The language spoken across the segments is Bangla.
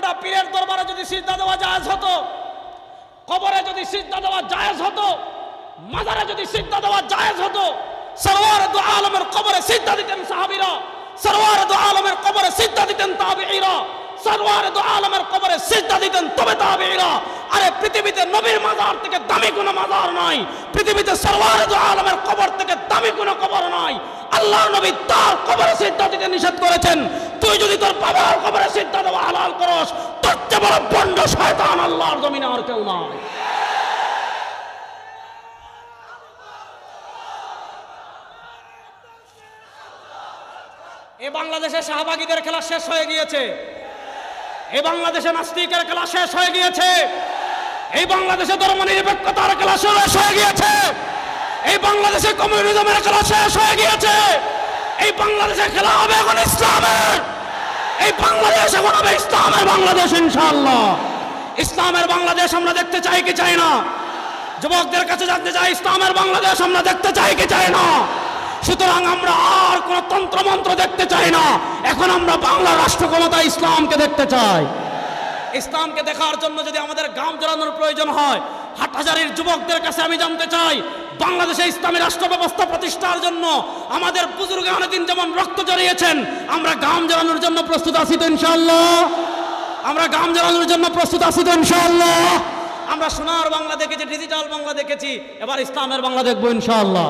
বেটা পীরের দরবারে যদি সিজদা দেওয়া জায়েজ হতো, কবরে যদি সিজদা দেওয়া জায়েজ হতো, মাজারে যদি সিজদা দেওয়া জায়েজ হতো, সরওয়ার দু আলমের কবরে সিজদা দিতেন সাহাবীরা, সরওয়ার দু আলমের কবরে সিজদা দিতেন তাবিঈরা, সরওয়ার দু আলমের কবরে সিজদা দিতেন তবে তাবিঈরা। আরে পৃথিবীতে নবীর মাজার থেকে দামি কোনো মাজার নাই, পৃথিবীতে সরওয়ার দু আলমের কবর থেকে দামি কোনো কবর নাই। আল্লাহর নবী তার কবরে সিজদা দিতে নিষেধ করেছেন। তুই যদি তোর বাবার কবরে সিজদা দেওয়া হালাল করস, তোর চেয়ে বড় ভণ্ড শয়তান আল্লাহর জমিনে আর কেউ নাই। এই বাংলাদেশে শাহবাগীদের খেলা শেষ হয়ে গিয়েছে, এই বাংলাদেশে নাস্তিকের খেলা শেষ হয়ে গিয়েছে, এই বাংলাদেশে ধর্মনিরপেক্ষতার খেলা শেষ হয়ে গিয়েছে, এই বাংলাদেশে কমিউনিজমের খেলা শেষ হয়ে গিয়েছে, এই বাংলাদেশে খেলা হবে এখন ইসলামের, এই বাংলাদেশ এখন হবে ইসলামের বাংলাদেশ ইনশাআল্লাহ। ইসলামের বাংলাদেশ আমরা দেখতে চাই কি চাই না? যুবকদের কাছে জানতে চাই, ইসলামের বাংলাদেশ আমরা দেখতে চাই কি চাই না? সুতরাং আমরা আর কোন তন্ত্রমন্ত্র দেখতে চাই না, এখন আমরা বাংলা রাষ্ট্র ক্ষমতা ইসলামকে দেখতে চাই। ইসলামকে দেখার জন্য যদি আমাদের গাম জড়ানোর প্রয়োজন হয়, হাটহাজারীর যুবকদের কাছে আমি জানতে চাই, বাংলাদেশে ইসলামী রাষ্ট্র ব্যবস্থা প্রতিষ্ঠার জন্য আমাদের বুজুর্গ অনেকদিন যেমন রক্ত জড়িয়েছেন, আমরা গাম জড়ানোর জন্য প্রস্তুত আছি তো ইনশাআল্লাহ? আমরা গাম জড়ানোর জন্য প্রস্তুত আছি তো ইনশাআল্লাহ? আমরা সোনার বাংলা দেখেছি, ডিজিটাল বাংলা দেখেছি, এবার ইসলামের বাংলা দেখবো ইনশাআল্লাহ,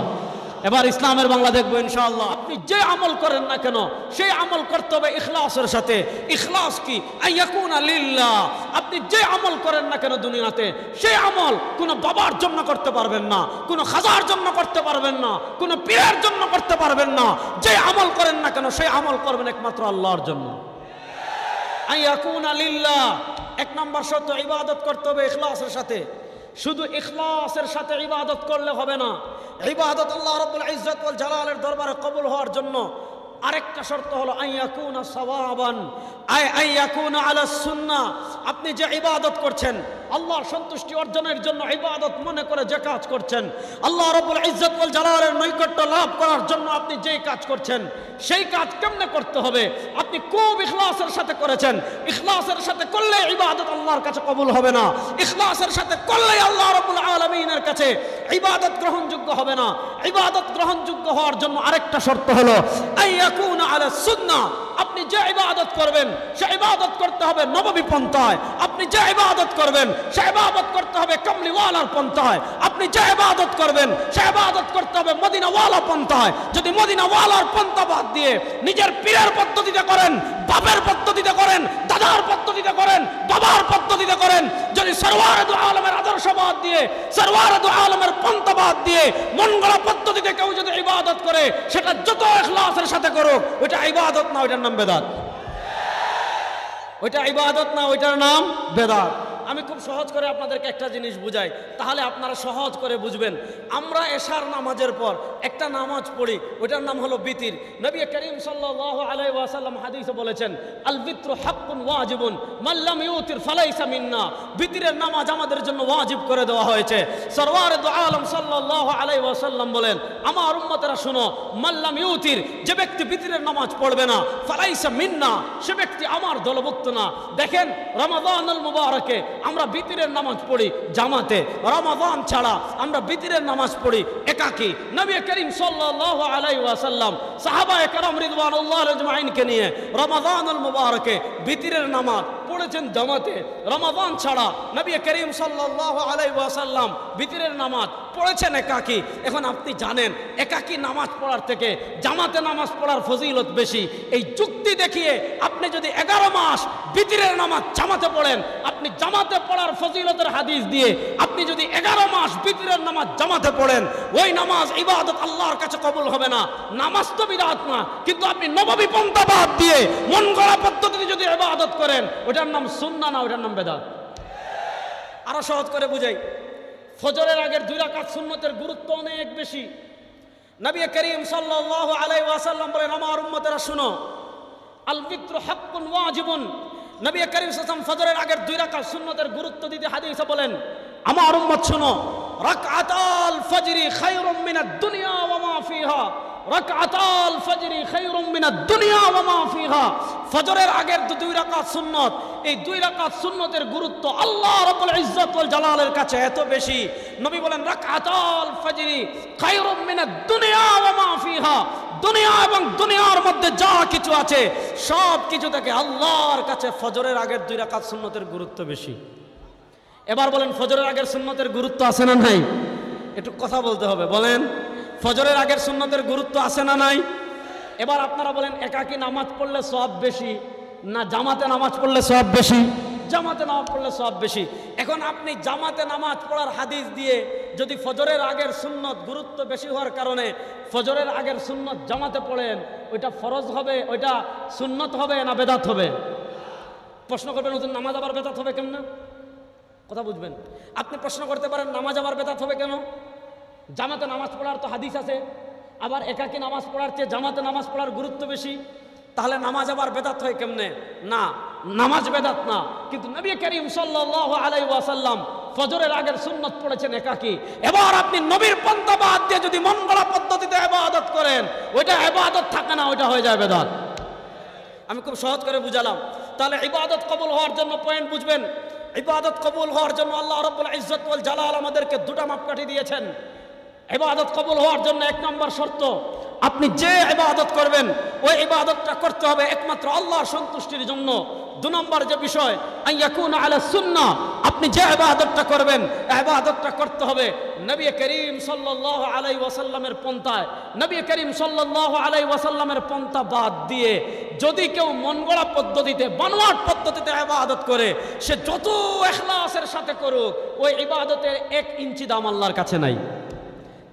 এবার ইসলামের বাংলা দেখবো ইনশাআল্লাহ। আপনি যে আমল করেন না কেন, সেই আমল করতে হবে ইখলাসের সাথে। ইখলাস কি? আইয়াকুনা লিল্লাহ। আপনি যে আমল করেন না কেন দুনিয়াতে, সেই আমল কোনো বাবার জন্য করতে পারবেন না, কোনো খাজার জন্য করতে পারবেন না, কোনো পীরের জন্য করতে পারবেন না। যে আমল করেন না কেন, সেই আমল করবেন একমাত্র আল্লাহর জন্য। আইয়াকুনা লিল্লাহ। এক নম্বর শর্ত, ইবাদত করতে হবে ইখলাসের সাথে। শুধু ইখলাসের সাথে ইবাদত করলে হবে না। ইবাদত আল্লাহ রাব্বুল ইজ্জত ওয়াল জালালের দরবারে কবুল হওয়ার জন্য আরেকটা শর্ত হলো আইয়াকুনা সাওয়াবান, আইয়াকুনা আলা সুন্নাহ। আপনি যে ইবাদত করছেন, আল্লাহর সন্তুষ্টি অর্জনের জন্য ইবাদত মনে করে যে কাজ করছেন, আল্লাহ রাব্বুল ইজ্জত ওয়াল জালালের নৈকট্য লাভ করার জন্য আপনি যেই কাজ করছেন, সেই কাজ কেমনে করতে হবে? আপনি খুব ইখলাসের সাথে করেছেন। ইখলাসের সাথে করলে ইবাদত আল্লাহর কাছে কবুল হবে না। ইখলাসের সাথে করলে আল্লাহ রাব্বুল আলামিনের কাছে ইবাদত গ্রহণযোগ্য হবে না। ইবাদত গ্রহণযোগ্য হওয়ার জন্য আরেকটা শর্ত হলো আইয়াকুনা আলা সুন্নাহ। আপনি যে ইবাদত করবেন, সে ইবাদত করতে হবে নববী পন্থায়। আপনি যে ইবাদত করবেন, সে ইবাদত করতে হবে কামলিওয়ালার পন্থায়। আপনি যে ইবাদত করবেন, সে ইবাদত করতে হবে মদিনাওয়ালা পন্থায়। যদি মদিনাওয়ালার পন্থা বাদ দিয়ে নিজের পীরের পদ্ধতিতে করেন, বাপের পদ্ধতিতে করেন, দাদার পদ্ধতিতে করেন, বাবার পদ্ধতিতে করেন, যদি সরওয়ারে দু আলমের আদর্শ বাদ দিয়ে, সরওয়ারে দু আলমের পন্থা বাদ দিয়ে মন গড়া পদ্ধতিতে কেউ যদি ইবাদত করে, সেটা যত ইখলাসের সাথে করুক, ওইটা ইবাদত না, ওইটার নাম বেদাত। ওইটা ইবাদত না, ওইটার নাম বেদাত। আমি খুব সহজ করে আপনাদেরকে একটা জিনিস বুঝাই, তাহলে আপনারা সহজ করে বুঝবেন। আমরা এশার নামাজের পর একটা নামাজ পড়ি, ওইটার নাম হলো বিতির। নবী করিম সাল্লাল্লাহু আলাইহি ওয়াসাল্লাম হাদিসে বলেছেন, আল বিত্রু হাক্কুন ওয়াজিবুন মান লাম ইউতির ফালাইসা মিন্না। বিতিরের নামাজ আমাদের জন্য ওয়াজিব করে দেওয়া হয়েছে। সরওয়ারে দু আলম সাল্লাল্লাহু আলাইহি ওয়াসাল্লাম বলেন, আমার উম্মতেরা শুনো, মান লাম ইউতির, যে ব্যক্তি বিতিরের নামাজ পড়বে না, ফালাইসা মিন্না, সে ব্যক্তি আমার দলভুক্ত না। দেখেন, রমাদানুল মুবারকে আমরা বিতিরের নামাজ পড়ি জামাতে, রমাদান ছাড়া আমরা বিতিরের নামাজ পড়ি একাকী। নবী করিম সাল্লাল্লাহু আলাইহি ওয়াসাল্লাম সাহাবায়ে কেরাম রিদওয়ানুল্লাহি আজমাইনকে নিয়ে রমাদানুল মুবারকে বিতিরের নামাজ পড়েছেন জামাতে। রমাদান ছাড়া নবী করিম সাল্লাল্লাহু আলাইহি ওয়াসাল্লাম বিতিরের নামাজ পড়েছেন একাকী। এখন আপনি জানেন, একাকী নামাজ পড়ার থেকে জামাতে নামাজ পড়ার ফজিলত বেশি। এই যুক্তি দেখিয়ে আপনি যদি 11 মাস বিতিরের নামাজ জামাতে পড়েন, আপনি জামাতে পড়ার ফজিলতের হাদিস দিয়ে আপনি যদি 11 মাস বিতিরের নামাজ জামাতে পড়েন, ওই নামাজ ইবাদত আল্লাহর কাছে কবুল হবে না। নামাজ তো বিদআত না, কিন্তু আপনি নববী পন্থা বাদ দিয়ে মন গড়া পদ্ধতিতে যদি ইবাদত করেন, ওটার নাম সুন্নাহ না, ওটার নাম বেদাত। আরো সহজ করে বুঝাই, ফজরের আগের 2 রাকাত সুন্নতের গুরুত্ব অনেক বেশি। নবী করিম সাল্লাল্লাহু আলাইহি ওয়াসাল্লাম বলেন, আমার উম্মতেরা শুনো, আল বিত্রু হাক্কুন ওয়াজিবুন। নবী করিম সাল্লাল্লাহু আলাইহি ওয়াসাল্লাম ফজরের আগের 2 রাকাত সুন্নতের গুরুত্ব দিতে হাদিসে বলেন, আমার উম্মত শুনো, রাকআতাল ফজরি খায়রুম মিনাদ দুনিয়া ওয়া মা ফিহা। রাকাতাল ফজরি খায়রুম মিনাদ দুনিয়া ওয়া মা ফিহা। ফজরের আগের দুই রাকাত সুন্নত, এই দুই রাকাত সুন্নতের গুরুত্ব আল্লাহ রাব্বুল ইজ্জত ওয়াল জালালের কাছে এত বেশি। নবী বলেন রাকাতাল ফজরি খায়রুম মিনাদ দুনিয়া ওয়া মা ফিহা, দুনিয়া এবং দুনিয়ার মধ্যে যা কিছু আছে সব কিছু থেকে আল্লাহর কাছে ফজরের আগের দুই রাকাত সুন্নতের গুরুত্ব বেশি। এবার বলেন ফজরের আগের সুন্নতের গুরুত্ব আছে না নাই? একটু কথা বলতে হবে, বলেন ফজরের আগের সুন্নতের গুরুত্ব আছে না নাই? এবার আপনারা বলেন একাকী নামাজ পড়লে সওয়াব বেশি না জামাতে নামাজ পড়লে সওয়াব বেশি? জামাতে নামাজ পড়লে সওয়াব বেশি। এখন আপনি জামাতে নামাজ পড়ার হাদিস দিয়ে যদি ফজরের আগের সুন্নত গুরুত্ব বেশি হওয়ার কারণে ফজরের আগের সুন্নত জামাতে পড়েন, ওইটা ফরজ হবে, ওইটা সুন্নত হবে না বেদাত হবে? প্রশ্ন করবেন নতুন নামাজ আবার বেদাত হবে কেন? না কথা বুঝবেন। আপনি প্রশ্ন করতে পারেন নামাজ আবার বেদাত হবে কেন? জামাতে নামাজ পড়ার তো হাদিস আছে, আবার একাকী নামাজ পড়ার চেয়ে জামাতে নামাজ পড়ার গুরুত্ব বেশি, তাহলে নামাজ আবার বেদাত হয় কেমনে? না, নামাজ বেদাত না, কিন্তু নবী করিম সাল্লাল্লাহু আলাইহি ওয়াসাল্লাম ফজরের আগের সুন্নত পড়েছেন একাকী। এবার আপনি নবীর পন্থা বাদ দিয়ে যদি মন গড়া পদ্ধতিতে ইবাদত করেন, ওইটা ইবাদত থাকে না, ওইটা হয়ে যায় বেদাত। আমি খুব সহজ করে বুঝালাম। তাহলে ইবাদত কবুল হওয়ার জন্য পয়েন্ট বুঝবেন। ইবাদত কবুল হওয়ার জন্য আল্লাহ রাব্বুল ইজ্জত ওয়াল জালাল আমাদেরকে দুটো মাপকাঠি দিয়েছেন। ইবাদত কবুল হওয়ার জন্য এক নম্বর শর্ত, আপনি যে ইবাদত করবেন ওই ইবাদতটা করতে হবে একমাত্র আল্লাহর সন্তুষ্টির জন্য। দুই নম্বর যে বিষয় আইয়াকুনা আলা সুন্নাহ, আপনি যে ইবাদতটা করবেন ইবাদতটা করতে হবে নবী করিম সাল্লাল্লাহু আলাইহি ওয়াসাল্লামের পন্থায়। নবী করিম সাল্লাল্লাহু আলাইহি ওয়াসাল্লামের পন্থা বাদ দিয়ে যদি কেউ মনগড়া পদ্ধতিতে বানোয়াট পদ্ধতিতে ইবাদত করে, সে যত ইখলাসের সাথে করুক ওই ইবাদতের 1 ইঞ্চি দাম আল্লাহর কাছে নাই।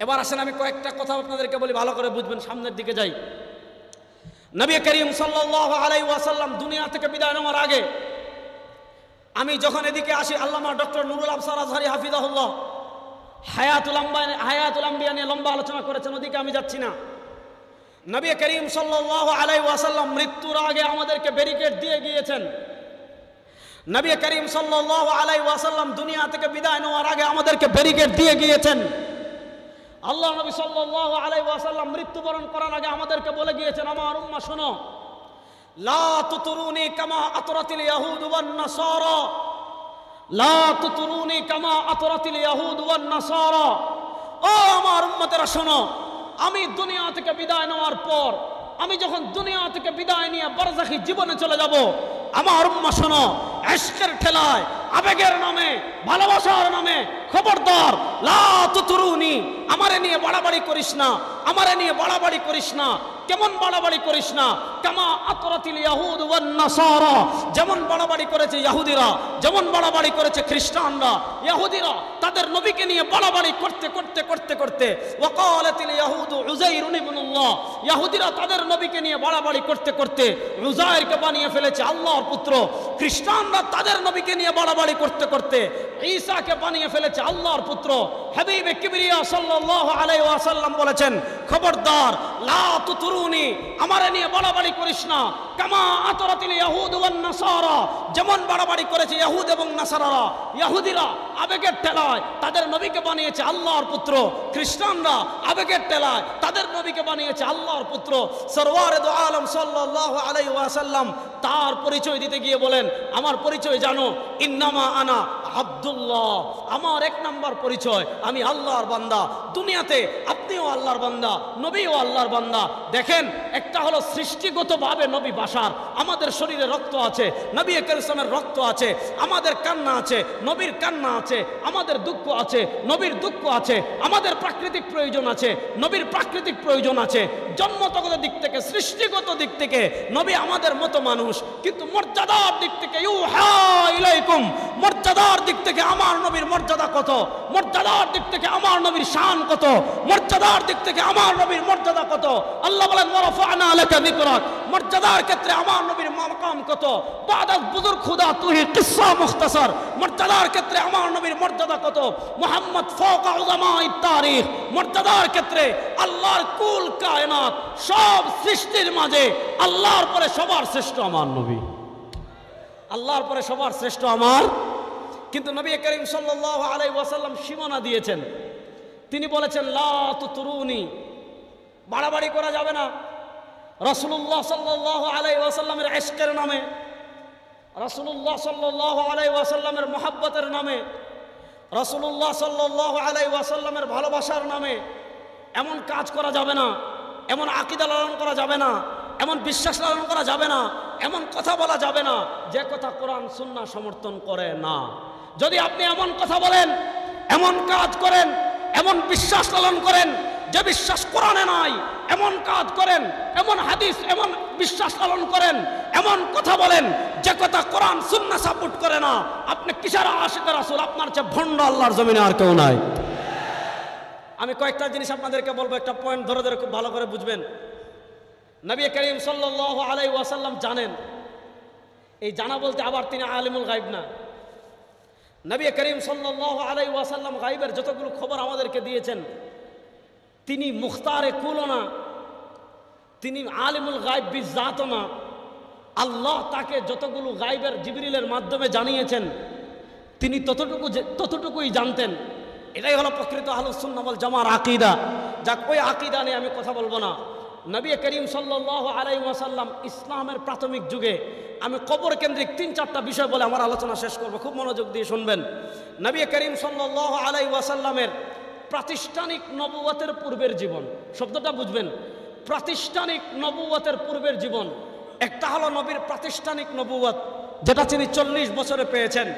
এবার আসেন আমি কয়েকটা কথা আপনাদেরকে বলি, ভালো করে বুঝবেন, সামনের দিকে যাই। নবী করিম সাল্লাল্লাহু আলাইহি ওয়াসাল্লাম দুনিয়া থেকে বিদায় নেওয়ার আগে, আমি যখন এদিকে আসি, আল্লামা ডক্টর নুরুল আবসার আজহারী হাফিজাহুল্লাহ হায়াতুল আম্বিয়া নিয়ে লম্বা আলোচনা করেছেন, ওদিকে আমি যাচ্ছি না। নবী করিম সাল্লাল্লাহু আলাইহি ওয়াসাল্লাম মৃত্যুর আগে আমাদেরকে ব্যারিকেড দিয়ে গিয়েছেন। নবী করিম সাল্লাল্লাহু আলাইহি ওয়াসাল্লাম দুনিয়া থেকে বিদায় নেওয়ার আগে আমাদেরকে ব্যারিকেড দিয়ে গিয়েছেন। আল্লাহ নবী সাল্লাল্লাহু আলাইহি ওয়াসাল্লাম মৃত্যুবরণ করার আগে আমাদেরকে বলে গিয়েছেন, আমার উম্মাহ শোনো, লা তুতরুনি কামা আতরাতিল ইয়াহুদ ওয়ান নাসারা, লা তুতরুনি কামা আতরাতিল ইয়াহুদ ওয়ান নাসারা। ও আমার উম্মতেরা শোনো, আমি দুনিয়া থেকে বিদায় নেওয়ার পর, আমি যখন দুনিয়া থেকে বিদায় নিয়ে বারজাখী জীবনে চলে যাব, আমার উম্মাহ শোনো, ইশকের ঠেলায়, আবেগের নামে, ভালোবাসার নামে খবরদার লা তুতরুনি, আমারে নিয়ে বাড়াবাড়ি করিস না, আমারে নিয়ে বাড়াবাড়ি করিস না। কেমন বাড়াবাড়ি করিস না? কামা আতরাতিল ইয়াহুদ ওয়ান নাসারা, যেমন বাড়াবাড়ি করেছে ইহুদিরা, যেমন বাড়াবাড়ি করেছে খ্রিস্টানরা। ইহুদিরা তাদের নবীকে নিয়ে বাড়াবাড়ি করতে করতে করতে করতে ওয়াকালাতিল ইয়াহুদ উযাইর ইবনুল্লাহ, ইহুদিরা তাদের নবীকে নিয়ে বাড়াবাড়ি করতে করতে উযাইরকে বানিয়ে ফেলেছে আল্লাহর পুত্র। খ্রিস্টানরা তাদের নবীকে নিয়ে বাড়াবাড়ি করতে করতে ঈসাকে বানিয়ে ফেলেছে আল্লাহর পুত্র। হাবিবে কিবরিয়া সাল্লাল্লাহু আলাইহি ওয়াসাল্লাম বলেছেন, খবরদার লা তুতরুনি, আমারে নিয়ে বাড়াবাড়ি করিস না। কামা আতরাতিল ইয়াহুদ ওয়ান নাসারা, যেমন বাড়াবাড়ি করেছে ইহুদ এবং নাসারারা। ইহুদিরা আবেগের ঠেলায় তাদের নবীকে বানিয়েছে আল্লাহর পুত্র, খ্রিস্টানরা আবেগের ঠেলায় তাদের নবীকে বানিয়েছে আল্লাহর পুত্র। সরওয়ারে দু আলম সাল্লাল্লাহু আলাইহি ওয়াসাল্লাম তার পরিচয় দিতে গিয়ে বলেন, আমার পরিচয় জানো, ইন্নামা আনা আব্দুল্লাহ, আমার এক নম্বর পরিচয় আমি আল্লাহর বান্দা। দুনিয়াতে আপনিও আল্লাহর বান্দা, নবীও আল্লাহর বান্দা। দেখেন, একটা হলো সৃষ্টিগতভাবে নবী বাশার, আমাদের শরীরে রক্ত আছে, নবী কারীমের রক্ত আছে, আমাদের কান্না আছে, নবীর কান্না আছে, আমাদের দুঃখ আছে, নবীর দুঃখ আছে, আমাদের প্রাকৃতিক প্রয়োজন আছে, নবীর প্রাকৃতিক প্রয়োজন আছে। জন্মগত দিক থেকে, সৃষ্টিগত দিক থেকে নবী আমাদের মতো মানুষ, কিন্তু মর্যাদার দিক থেকে ইউহা ইলাইকুম, মর্যাদার দিক থেকে আমার নবীর মর্যাদা কত, মর্যাদার দিক থেকে আমার নবীর শান কত, মর্যাদার দিক থেকে আমার নবীর মর্যাদা কত। আল্লাহ বলেন ওয়ারাফা'না লাকা যিকরাক, মর্যাদার ক্ষেত্রে আমার নবীর মাকাম কত। বাদাত বুজুর্গ খুদা তুহি কিসসা মুখতাসার, মর্যাদার ক্ষেত্রে আমার নবীর মর্যাদা কত। মুহাম্মদ ফাওকা উলামায়ে তারিখ, মর্যাদার ক্ষেত্রে আল্লাহর কুল কায়নাত সব সৃষ্টির মাঝে আল্লাহর পরে সবার শ্রেষ্ঠ আমার নবী, আল্লাহর পরে সবার শ্রেষ্ঠ আমার। কিন্তু নবী করিম সাল্লাল্লাহু আলাইহি ওয়াসাল্লাম সীমানা দিয়েছেন, তিনি বলেছেন লা তুতরুনি, বাড়াবাড়ি করা যাবে না। রাসূলুল্লাহ সাল্লাল্লাহু আলাইহি ওয়াসাল্লামের ইশকের নামে, রাসূলুল্লাহ সাল্লাল্লাহু আলাইহি ওয়াসাল্লামের মহব্বতের নামে, রাসূলুল্লাহ সাল্লাল্লাহু আলাইহি ওয়াসাল্লামের ভালোবাসার নামে এমন কাজ করা যাবে না, এমন আকীদা লালন করা যাবে না, এমন বিশ্বাস লালন করা যাবে না, এমন কথা বলা যাবে না যে কথা কোরআন সুন্নাহ সমর্থন করে না। যদি আপনি এমন কথা বলেন, এমন কাজ করেন, এমন বিশ্বাস লালন করেন যে বিশ্বাস কোরআনে নাই, এমন কাজ করেন, এমন হাদিস, এমন বিশ্বাস লালন করেন, এমন কথা বলেন যে কথা কোরআন সুন্নাহ সাপোর্ট করে না, আপনি কিসের আশিক রাসূল? আপনার চেয়ে ভণ্ড আল্লাহর জমিনে আর কেউ নাই। আমি কয়েকটা জিনিস আপনাদেরকে বলবো, একটা পয়েন্ট ধরে ধরে খুব ভালো করে বুঝবেন। নবী করিম সাল্লাল্লাহু আলাইহি ওয়াসাল্লাম জানেন, এই জানা বলতে আবার তিনি আলিমুল গায়ব না। নবী করিম সাল্লাল্লাহু আলাইহি ওয়াসাল্লাম গায়বের যতগুলো খবর আমাদেরকে দিয়েছেন, তিনি মুখতারে কুল না, তিনি আলিমুল গায়ব বিজাত না। আল্লাহ তাকে যতগুলো গায়বের জিবরিলের মাধ্যমে জানিয়েছেন, তিনি ততটুকুই জানতেন। এটাই হলো প্রকৃত আহলুস সুন্নাহ ওয়াল জামার আকীদা। যাক, ওই আকীদা নিয়ে আমি কথা বলবো না। নবী করিম সাল্লাল্লাহু আলাইহি ওয়াসাল্লাম ইসলামের প্রাথমিক যুগে, আমি কবর কেন্দ্রিক 3-4টা বিষয় বলে আমার আলোচনা শেষ করব, খুব মনোযোগ দিয়ে শুনবেন। নবী করিম সাল্লাল্লাহু আলাইহি ওয়াসাল্লামের প্রাতিষ্ঠানিক নবুয়তের পূর্বের জীবন, শব্দটা বুঝবেন। প্রাতিষ্ঠানিক নবুয়তের পূর্বের জীবন, একটা হলো নবীর প্রাতিষ্ঠানিক নবুয়ত, যেটা তিনি 40 বছরে পেয়েছেন।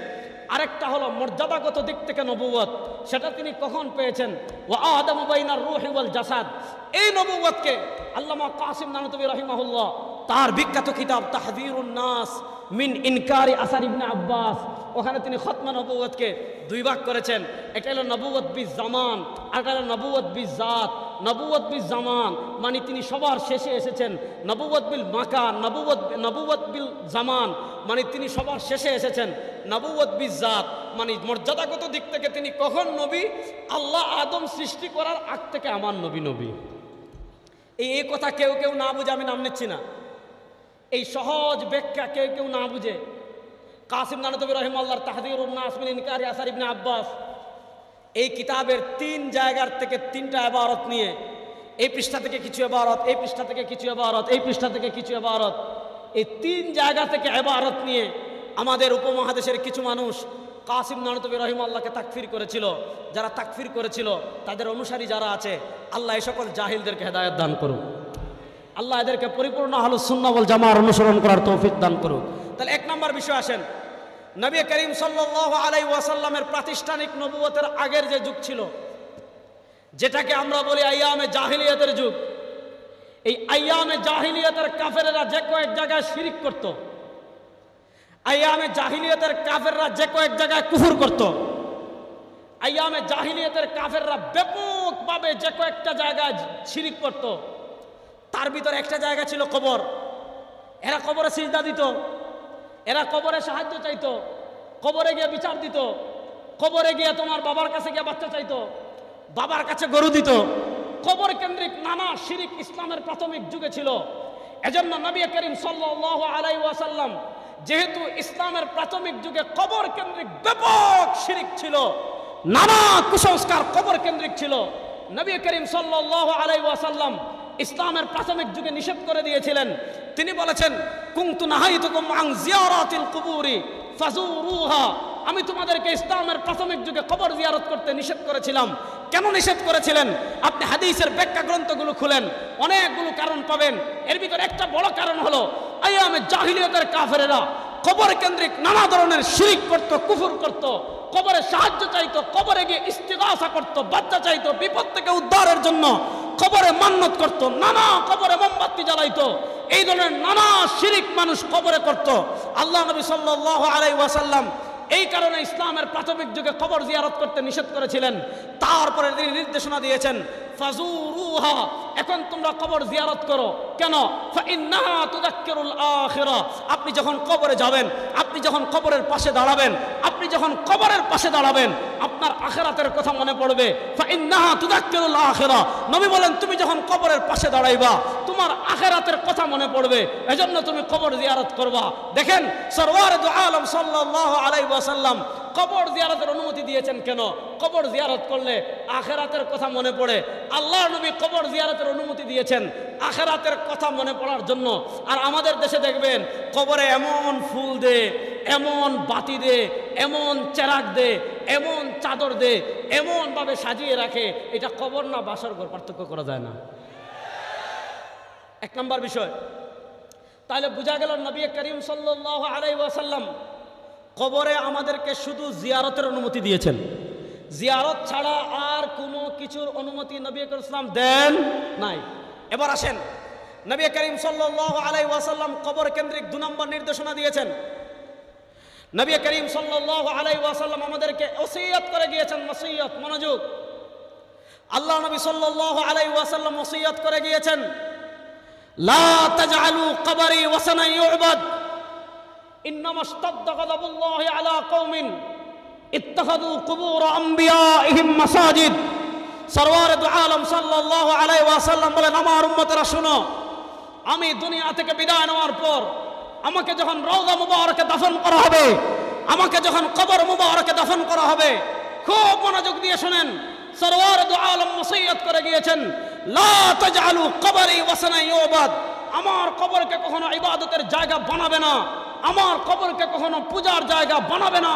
আরেকটা হলো মর্যাদাগত দিক থেকে নবুয়ত, সেটা তিনি কখন পেয়েছেন? ওয়া আদামু বাইনার রূহি ওয়াল জাসাদ। এই নবুয়তকে আল্লামা কাসিম নানুতুবি রাহিমাহুল্লাহ তার বিখ্যাত কিতাব তাহযীরুন নাস মিন ইনকারি আসার ইবনে আব্বাস, ওখানে তিনি খতমা নবুয়তকে 2 ভাগ করেছেন। একটা হলো নবুয়ত বিজ জামান, আর একটা হলো নবুয়ত বিজ জাত। নবুয়ত বিজ জামান মানে তিনি সবার শেষে এসেছেন। নবুয়ত বিল মাকান, নবুয়ত বিল জামান মানে তিনি সবার শেষে এসেছেন। নবুয়ত বিজ জাত মানে মর্যাদাগত দিক থেকে তিনি কখন নবী? আল্লাহ আদম সৃষ্টি করার আগ থেকে আমার নবী। এই কথা কেউ কেউ না বুঝে, আমি নাম নিচ্ছি না, এই সহজ ব্যাখ্যা কেউ না বুঝে কাসিম নানুতুবি রাহিমাহুল্লাহর তাহযীরুন নাস মিন ইনকারি আসার ইবনে আব্বাস এই কিতাবের 3 জায়গার থেকে 3টা ইবারত নিয়ে, এই পৃষ্ঠা থেকে কিছু ইবারত, এই পৃষ্ঠা থেকে কিছু ইবারত, এই পৃষ্ঠা থেকে কিছু ইবারত, এই 3 জায়গা থেকে ইবারত নিয়ে আমাদের উপমহাদেশের কিছু মানুষ কাসিম নানুতুবি রাহিমাহুল্লাহকে তাকফির করেছিল। যারা তাকফির করেছিল, তাদের অনুসারী যারা আছে, আল্লাহ এই সকল জাহিলদেরকে হেদায়েত দান করুন। আল্লাহ এদেরকে পরিপূর্ণ আহলুস সুন্নাহ ওয়াল জামার অনুসরণ করার তৌফিক দান করুন। তাহলে 1 নম্বর বিষয় আসেন, নবী করিম সাল্লাল্লাহু আলাইহি ওয়াসাল্লামের প্রাতিষ্ঠানিক নবুয়তের আগের যে যুগ ছিল, যেটাকে আমরা বলি আইয়ামে জাহিলিয়াতের যুগ, এই আইয়ামে জাহিলিয়াতের কাফেররা যে কয়েক জায়গায় শিরিক করত, আইয়ামে জাহিলিয়াতের কাফেররা যে কয়েক জায়গায় কুফর করত, আইয়ামে জাহিলিয়াতের কাফেররা ব্যাপকভাবে যে কয়েকটা জায়গায় শিরিক করত, তার ভিতরে একটা জায়গা ছিল কবর। এরা কবরে সিজদা দিত, এরা কবরে সাহায্য চাইতো, কবরে গিয়ে বিচার দিত, কবরে গিয়ে তোমার বাবার কাছে গিয়ে বাচ্চা চাইতো, বাবার কাছে গরু দিত। কবর কেন্দ্রিক নানা শিরিক ইসলামের প্রাথমিক যুগে ছিল। এজন্য নবী করিম সাল্লাল্লাহু আলাইহি ওয়াসাল্লাম, যেহেতু ইসলামের প্রাথমিক যুগে কবর কেন্দ্রিক ব্যাপক শিরিক ছিল, নানা কুসংস্কার কবর কেন্দ্রিক ছিল, নবী করিম সাল্লাল্লাহু আলাইহি ওয়াসাল্লাম ইসলামের প্রাথমিক যুগে নিষেধ করে দিয়েছিলেন। তিনি বলেছেন, কুনতু নাহাইতুকুম আন জিয়ারাতিল কুবুরি ফাজুরুহা, আমি তোমাদেরকে ইসলামের প্রাথমিক যুগে কবর জিয়ারত করতে নিষেধ করেছিলাম। কেন নিষেধ করেছিলেন? আপনি হাদিসের ব্যাখ্যা গ্রন্থগুলো খুলেন, অনেকগুলো কারণ পাবেন। এর ভিতরে একটা বড় কারণ হলো আইয়ামে জাহিলিয়াতের কাফেরেরা কবর কেন্দ্রিক নানা ধরনের শিরিক করত, কুফর করত, কবরে সাহায্য চাইতো, কবরে গিয়ে ইস্তিগাসা করত, বাচ্চা চাইতো, বিপদ থেকে উদ্ধারের জন্য কবরে মান্নত করত, নানা কবরে মোমবাতি জ্বালাইতো। এই ধরনের নানা শিরিক মানুষ কবরে করত। আল্লাহ নবী সাল্লাল্লাহু আলাইহি ওয়াসাল্লাম এই কারণে ইসলামের প্রাথমিক যুগে কবর জিয়ারত করতে নিষেধ করেছিলেন। তারপরে তিনি নির্দেশনা দিয়েছেন, ফাজুরুহা, এখন তোমরা কবর জিয়ারত করো। কেন? ফাইন্নাহা তুযাক্কিরুল আখিরা, আপনি যখন কবরে যাবেন, আপনি যখন কবরের পাশে দাঁড়াবেন, আপনি যখন কবরের পাশে দাঁড়াবেন, আপনার আখিরাতের কথা মনে পড়বে। ফাইন্নাহা তুযাক্কিরুল আখিরা, নবী বলেন তুমি যখন কবরের পাশে দাঁড়াইবা, তোমার আখিরাতের কথা মনে পড়বে, এজন্য তুমি কবর জিয়ারত করবা। দেখেন সরওয়ার দু আলম সাল্লাল্লাহু আলাইহি ওয়াসাল্লাম কবর জিয়ারতের অনুমতি দিয়েছেন কেন? কবর জিয়ারত করলে আখিরাতের কথা মনে পড়ে। আল্লাহ নবী কবর জিয়ারতের অনুমতি দিয়েছেন আখিরাতের কথা মনে পড়ার জন্য। আর আমাদের দেশে দেখবেন কবরে এমন ফুল দে, এমন বাতি দে, এমন চেরাগ দে, এমন চাদর দে, এমন ভাবে সাজিয়ে রাখে, এটা কবর না বাসর ঘর পার্থক্য করা যায় না। এক নম্বর বিষয়। তাহলে বোঝা গেল নবী করিম সাল্লাল্লাহু আলাইহি ওয়াসাল্লাম কবরে আমাদেরকে শুধু জিয়ারতের অনুমতি দিয়েছেন, জিয়ারত ছাড়া আর কোনো কিছুর অনুমতি নবী করিম সাল্লাল্লাহু আলাইহি ওয়াসাল্লাম দেন নাই। এবার আসেন, নবী করিম সাল্লাল্লাহু আলাইহি ওয়াসাল্লাম কবর কেন্দ্রিক 2 নম্বর নির্দেশনা দিয়েছেন। নবী করিম সাল্লাল্লাহু আলাইহি ওয়াসাল্লাম আমাদেরকে ওসিয়ত করে গিয়েছেন। ওসিয়ত, মনোযোগ। আল্লাহ নবী সাল্লাল্লাহু আলাইহি ওয়াসাল্লাম ওসিয়ত করে গিয়েছেন, লা তাজআলু কবরি ওয়াসানান ইউবাদ ইন্নামা ইশতাদ্দা গাযাবুল্লাহি আলা কওমিন ইত্তাখাযু কুবুর আমবিয়াইহিম মাসাজিদ। সরওয়ার দু আলম সাল্লাল্লাহু আলাইহি ওয়াসাল্লাম বলেন, আমার উম্মতেরা শুনো, আমি দুনিয়া থেকে বিদায় নেওয়ার পর আমাকে যখন রওজা মুবারকে দাফন করা হবে, আমাকে যখন কবর মুবারকে দাফন করা হবে, খুব মনোযোগ দিয়ে শুনেন। সরওয়ার দু আলম ওসিয়ত করে গিয়েছেন, লা তাজআলু কবরি ওয়াসানান ইউবাদ, আমার কবরকে কখনো ইবাদতের জায়গা বানাবে না, আমার কবরকে কখনো পূজার জায়গা বানাবে না,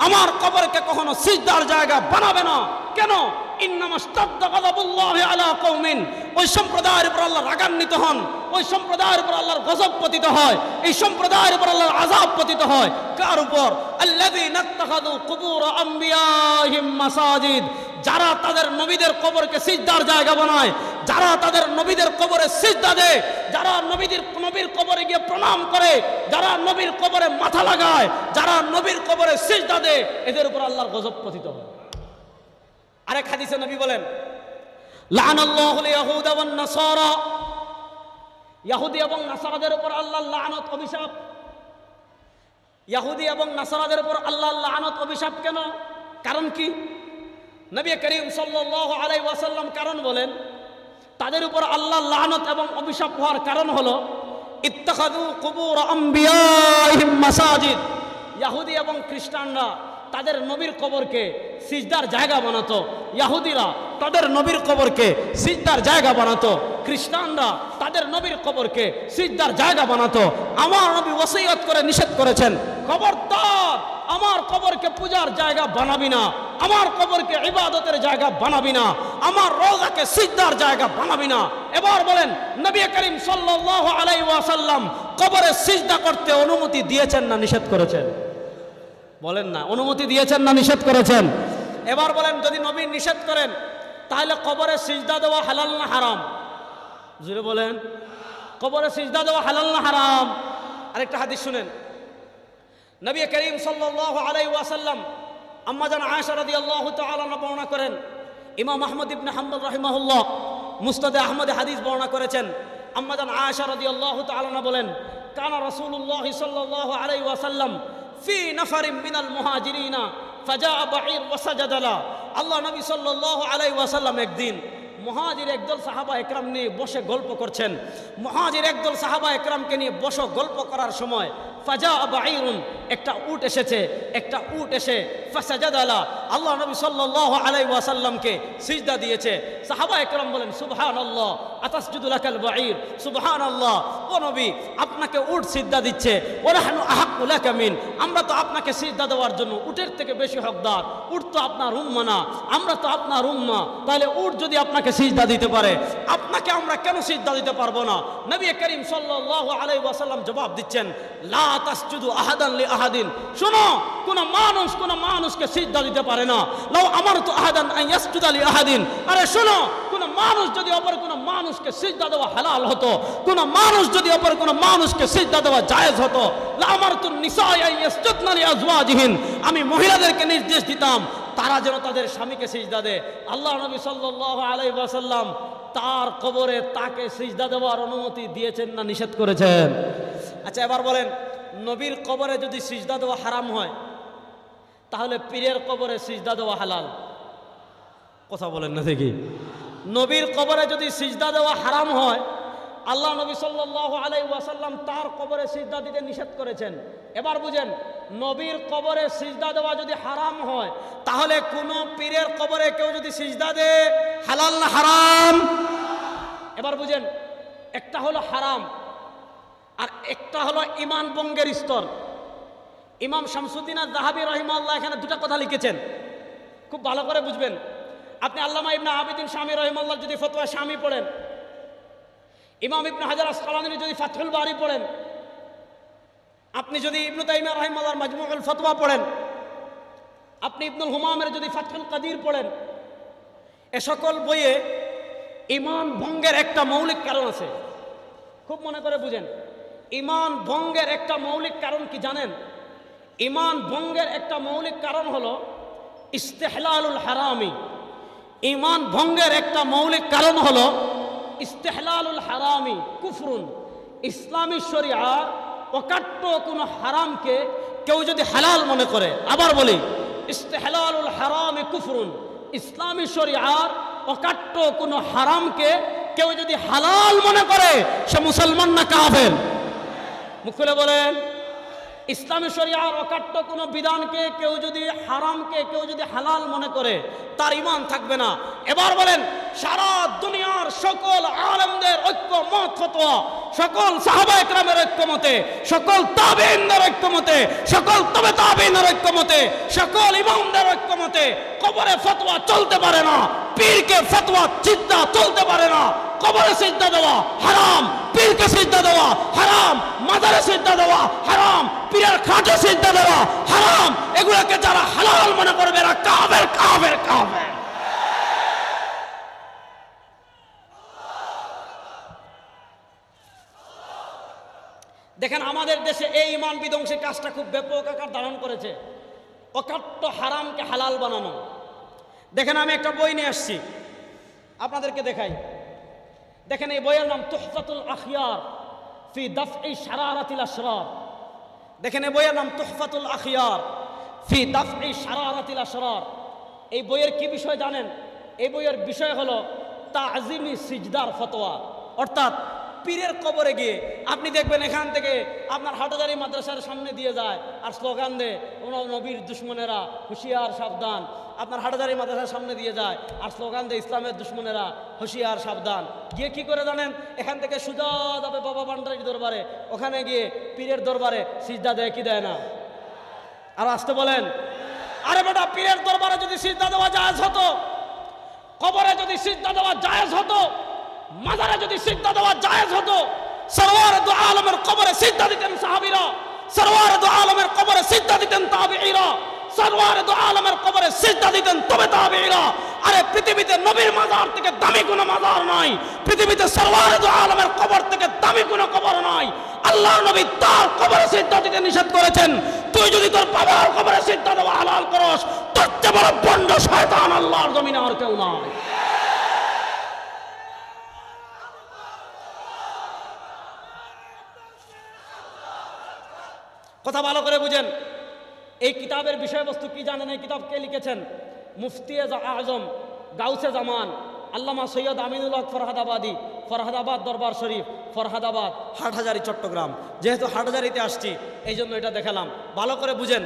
আমার কবরকে কখনো সিজদার জায়গা বানাবে না। কেন? ইন্নামা ইশতাদ্দা গাযাবুল্লাহি আলা কওমিন, ওই সম্প্রদায়ের উপর আল্লাহ রাগান্বিত হন, ওই সম্প্রদায়ের উপর আল্লাহর গজব পতিত হয়, এই সম্প্রদায়ের উপর আল্লাহর আযাব পতিত হয়। কার উপর? আল্লাযীনা ইত্তাখাযু কুবুর আমবিয়াইহিম মাসাজিদ, যারা তাদের নবীদের কবরকে সিজদার জায়গা বানায়, যারা তাদের নবীদের কবরে সিজদা দেয়, যারা নবীর কবরে গিয়ে প্রণাম করে, যারা নবীর কবরে মাথা লাগায়, যারা নবীর কবরে সিজদা দেয়, এদের উপর আল্লাহর গজব পতিত হয়। আরেক হাদিসে নবী বলেন, লাআনাল্লাহুল ইয়াহুদা ওয়ান নাসারা, ইহুদি এবং নাসারাদের উপর আল্লাহর লানত, অভিশাপ। ইহুদি এবং নাসারাদের উপর আল্লাহর লানত, অভিশাপ কেন? কারণ কি? নবী করিম সাল্লাল্লাহু আলাইহি ওয়াসাল্লাম কারণ বলেন, তাদের উপর আল্লাহর লানত এবং অভিশাপ হওয়ার কারণ হলো ইত্তাখাযু কুবুর আমবিয়াইহিম মাসাজিদ। ইহুদি এবং খ্রিস্টানরা তাদের নবীর কবরকে সিজদার জায়গা বানাতো, ইহুদিরা তাদের নবীর কবরকে সিজদার জায়গা বানাতো, খ্রিস্টানরা তাদের নবীর কবরকে সিজদার জায়গা বানাতো। আমার নবী ওসিয়ত করে নিষেধ করেছেন, খবরদার আমার কবরকে পূজার জায়গা বানাবি না, আমার কবরকে ইবাদতের জায়গা বানাবি না, আমার রওজাকে সিজদার জায়গা বানাবি না। এবার বলেন, নবী করিম সাল্লাল্লাহু আলাইহি ওয়াসাল্লাম কবরে সিজদা করতে অনুমতি দিয়েছেন না নিষেধ করেছেন? বলেন না, অনুমতি দিয়েছেন না নিষেধ করেছেন? এবার বলেন, যদি নবী নিষেধ করেন তাহলে কবরে সিজদা দেওয়া হালাল না হারাম? জোরে বলেন, কবরে সিজদা দেওয়া হালাল না হারাম? আরেকটা হাদিস শুনেন। নবী করিম সাল্লাল্লাহু আলাইহি ওয়াসাল্লাম আম্মা জান আয়েশা রাদিয়াল্লাহু তাআলা আনহা বর্ণনা করেন, ইমাম আহমদ ইবনে হাম্বল রাহিমাহুল্লাহ মুসনাদে আহমদে হাদিস বর্ণনা করেছেন। আম্মা জান আয়েশা রাদিয়াল্লাহু তাআলা আনহা বলেন, কানা রাসূলুল্লাহ সাল্লাল্লাহু আলাইহি ওয়াসাল্লাম ফি নাফারিন মিনাল মুহাজিরিনা ফাজাআ বাঈর ওয়া সাজাদা লা। আল্লাহ নবী সাল্লাল্লাহু আলাইহি ওয়াসাল্লাম একদিন মুহাজির একদল সাহাবা একরাম নিয়ে বসে গল্প করছেন। মুহাজির একদল সাহাবা একরামকে নিয়ে বসে গল্প করার সময় ফাজাআ বাঈরুন, একটা উট এসেছে, একটা উট এসে ফাসাজাদা লা, আল্লাহ নবী সাল্লাল্লাহু আলাইহি ওয়াসাল্লামকে সিজদা দিয়েছে। সাহাবা একরাম বলেন, সুবহানাল্লাহ, আতাসজুদু লাকাল বাঈর, সুবহানাল্লাহ, ও নবী আপনাকে উট সিজদা দিচ্ছে। ওয়া নাহনু আহাক্কু লাকা মিন, আমরা তো আপনাকে সিজদা দেওয়ার জন্য উটের থেকে বেশি হকদার, উট তো আপনার উম্মাহ না, আমরা তো আপনার উম্মাহ, তাহলে উট যদি আপনাকে সিজদা দিতে পারে, আপনাকে আমরা কেন সিজদা দিতে পারবো না? নবী করিম সাল্লাল্লাহু আলাইহি ওয়াসাল্লাম জবাব দিচ্ছেন, লা তাসজুদু আহাদান লি আহাদিন, শোনো, কোন মানুষকে সিজদা দিতে পারে না। লাউ আমারতু আহাদান আন ইয়াসজুদা লি আহাদিন, আরে শোনো, কোন মানুষ যদি অপর কোন মানুষকে সিজদা দেওয়া হালাল হতো, কোন মানুষ যদি অপর কোন মানুষকে সিজদা দেওয়া জায়েজ হতো, লা আমারতু নিসা আন ইয়াসজুদনা লি আজওয়াজিহিন, আমি মহিলাদেরকে নির্দেশ দিতাম তারা যেন তাদের স্বামীকে সিজদা দেয়। আল্লাহ নবী সাল্লাল্লাহু আলাইহি ওয়াসাল্লাম তার কবরে তাকে সিজদা দেওয়ার অনুমতি দিয়েছেন না নিষেধ করেছেন? আচ্ছা এবার বলেন, নবীর কবরে যদি সিজদা দেওয়া হারাম হয়, তাহলে পীরের কবরে সিজদা দেওয়া হালাল? কথা বলেন না দেখি। নবীর কবরে যদি সিজদা দেওয়া হারাম হয়, আল্লাহ নবী সাল্লাল্লাহু আলাইহি ওয়াসাল্লাম তার কবরে সিজদা দিতে নিষেধ করেছেন। এবার বুঝেন, নবীর কবরে সিজদা দেওয়া যদি হারাম হয়, তাহলে কোন পীরের কবরে কেউ যদি সিজদা দেয় হালাল না হারাম? এবার বুঝেন, একটা হলো হারাম আর একটা হলো ঈমান ভঙ্গের স্তর। ইমাম শামসুদ্দিন আয-যাহাবী রাহিমাহুল্লাহ এখানে দুটো কথা লিখেছেন, খুব ভালো করে বুঝবেন। আপনি আল্লামা ইবনে আবিদিন শামী রাহিমাহুল্লাহ যদি ফতোয়া শামী পড়েন, ইমাম ইবনে হাজার আসকালানী যদি ফাতহুল বারী পড়েন, আপনি যদি ইবনে তাইমিয়া রাহিমাহুল্লাহর মাজমুউল ফতোয়া পড়েন, আপনি ইবনুল হুমামের যদি ফাতহুল কাদির পড়েন, এ সকল বইয়ে ঈমান ভঙ্গের একটা মৌলিক কারণ আছে। খুব মনে করে বুঝেন, ঈমান ভঙ্গের একটা মৌলিক কারণ কি জানেন? ঈমান ভঙ্গের একটা মৌলিক কারণ হলো ইস্তেহলালুল হারামি। ঈমান ভঙ্গের একটা মৌলিক কারণ হলো ইস্তেহলালুল হারামি কুফরুন। ইসলামী শরিয়ার অকাট্য কোনো হারামকে কেউ যদি হালাল মনে করে, আবার বলি, ইস্তেহলালুল হারামি কুফরুন। ইসলামী শরিয়ার অকাট্য কোনো হারামকে কেউ যদি হালাল মনে করে, সে মুসলমান না কাফের? মুখ খুলে বলেন। ইসলামী শরিয়ার অকাট্য কোনো বিধানকে কেউ যদি হারামকে কেউ যদি হালাল মনে করে, তার ঈমান থাকবে না। এবার বলেন, সারা দুনিয়ার সকল আলেমদের ঐক্যমত ফতোয়া, সকল সাহাবা একরামের ঐক্যমতে, সকল তাবেঈনদের ঐক্যমতে, সকল তবে তাবেঈনের ঐক্যমতে, সকল ইমামদের ঐক্যমতে কবরে ফতোয়া চলতে পারে না, পীরকে ফতোয়া সিজদা চলতে পারে না। কবরে সিজদা দেওয়া হারাম, পীরকে সিজদা দেওয়া হারাম, মাজারে সিজদা দেওয়া হারাম, পীরের খাটে সিজদা দেওয়া হারাম। এগুলোকে যারা হালাল মনে করবে এরা কাফের, কাফের, কাফের। দেখেন, আমাদের দেশে এই ঈমান বিধ্বংসী কাজটা খুব ব্যাপক আকার ধারণ করেছে, অকাট্য হারামকে হালাল বানানো। দেখেন, আমি একটা বই নিয়ে আসছি, আপনাদেরকে দেখাই। দেখেন, এই বইয়ের নাম তুহফাতুল আখিয়ার ফি দাফই শারারাতিল আশরার। দেখেন, এই বইয়ের নাম তুহফাতুল আখিয়ার ফি দাফই শারারাতিল আশরার। এই বইয়ের কি বিষয় জানেন? এই বইয়ের বিষয় হলো তাজিমি সিজদার ফতোয়া। অর্থাৎ পীরের কবরে গিয়ে আপনি দেখবেন এখান থেকে আপনার হাটহাজারী মাদ্রাসার সামনে দিয়ে যায় আর স্লোগান দেয়, নবীর দুশ্মনেরা হুঁশিয়ার সাবধান। আপনার হাটহাজারী মাদ্রাসার সামনে দিয়ে যায় আর স্লোগান দেয়, ইসলামের দুশ্মনেরা হুঁশিয়ার সাবধান। গিয়ে কি করে জানেন? এখান থেকে সুজা যাবে বাবা ভান্ডারীর দরবারে, ওখানে গিয়ে পীরের দরবারে সিজদা দেয় কি দেয় না? আর আসতে বলেন। আরে বেটা, পীরের দরবারে যদি সিজদা দেওয়া জায়েজ হতো, কবরে যদি সিজদা দেওয়া জায়েজ হতো, মাজারে যদি সিজদা দেওয়া জায়েজ হতো, সরওয়ারে দু আলমের কবরে সিজদা দিতেন সাহাবীরা, সরওয়ারে দু আলমের কবরে সিজদা দিতেন তাবেঈরা, সরওয়ারে দু আলমের কবরে সিজদা দিতেন তবে তাবেঈরা। আরে পৃথিবীতে নবীর মাজার থেকে দামি কোনো মাজার নাই, পৃথিবীতে সরওয়ারে দু আলমের কবর থেকে দামি কোনো কবর নাই। আল্লাহর নবী তার কবরে সিজদা দিতে নিষেধ করেছেন। তুই যদি তোর বাবার কবরে সিজদা দেওয়া হালাল করস, তোর চেয়ে বড় ভণ্ড শয়তান আল্লাহর জমিনে আর কেউ নাই। কথা ভালো করে বুঝেন। এই কিতাবের বিষয়বস্তু কি জানেন? এই কিতাব কে লিখেছেন? মুফতি আজম গাউসে জামান আল্লামা সৈয়দ আমিনুল হক ফরহাদাবাদী, ফরহাদাবাদ দরবার শরীফ, ফরহাদাবাদ, হাটহাজারী, চট্টগ্রাম। যেহেতু হাটহাজারীতে আসছি এই জন্য এটা দেখালাম। ভালো করে বুঝেন।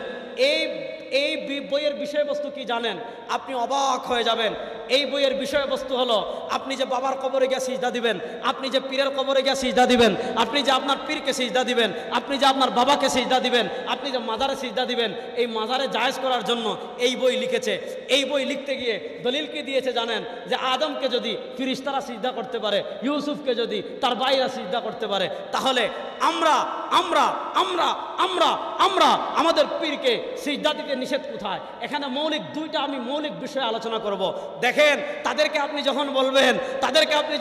এই বইয়ের বিষয়বস্তু কি জানেন? আপনি অবাক হয়ে যাবেন। এই বইয়ের বিষয়বস্তু হলো, আপনি যে বাবার কবরে গিয়ে সিজদা দিবেন, আপনি যে পীরের কবরে গিয়ে সিজদা দিবেন, আপনি যে আপনার পীরকে সিজদা দিবেন, আপনি যে আপনার বাবাকে সিজদা দিবেন, আপনি যে মাজারে সিজদা দিবেন, এই মাজারে জায়েজ করার জন্য এই বই লিখেছে। এই বই লিখতে গিয়ে দলিল কি দিয়েছে জানেন? যে আদমকে যদি ফিরিস্তারা সিজদা করতে পারে, ইউসুফকে যদি তার ভাইরা সিজদা করতে পারে, তাহলে আমরা আমরা আমরা আমরা আমরা আমাদের পীরকে সিজদা দিতে নিষেধ কোথায়? এখানে মৌলিক দুইটা আমি মৌলিক বিষয়ে আলোচনা করব। দেখেন, তাদেরকে আপনি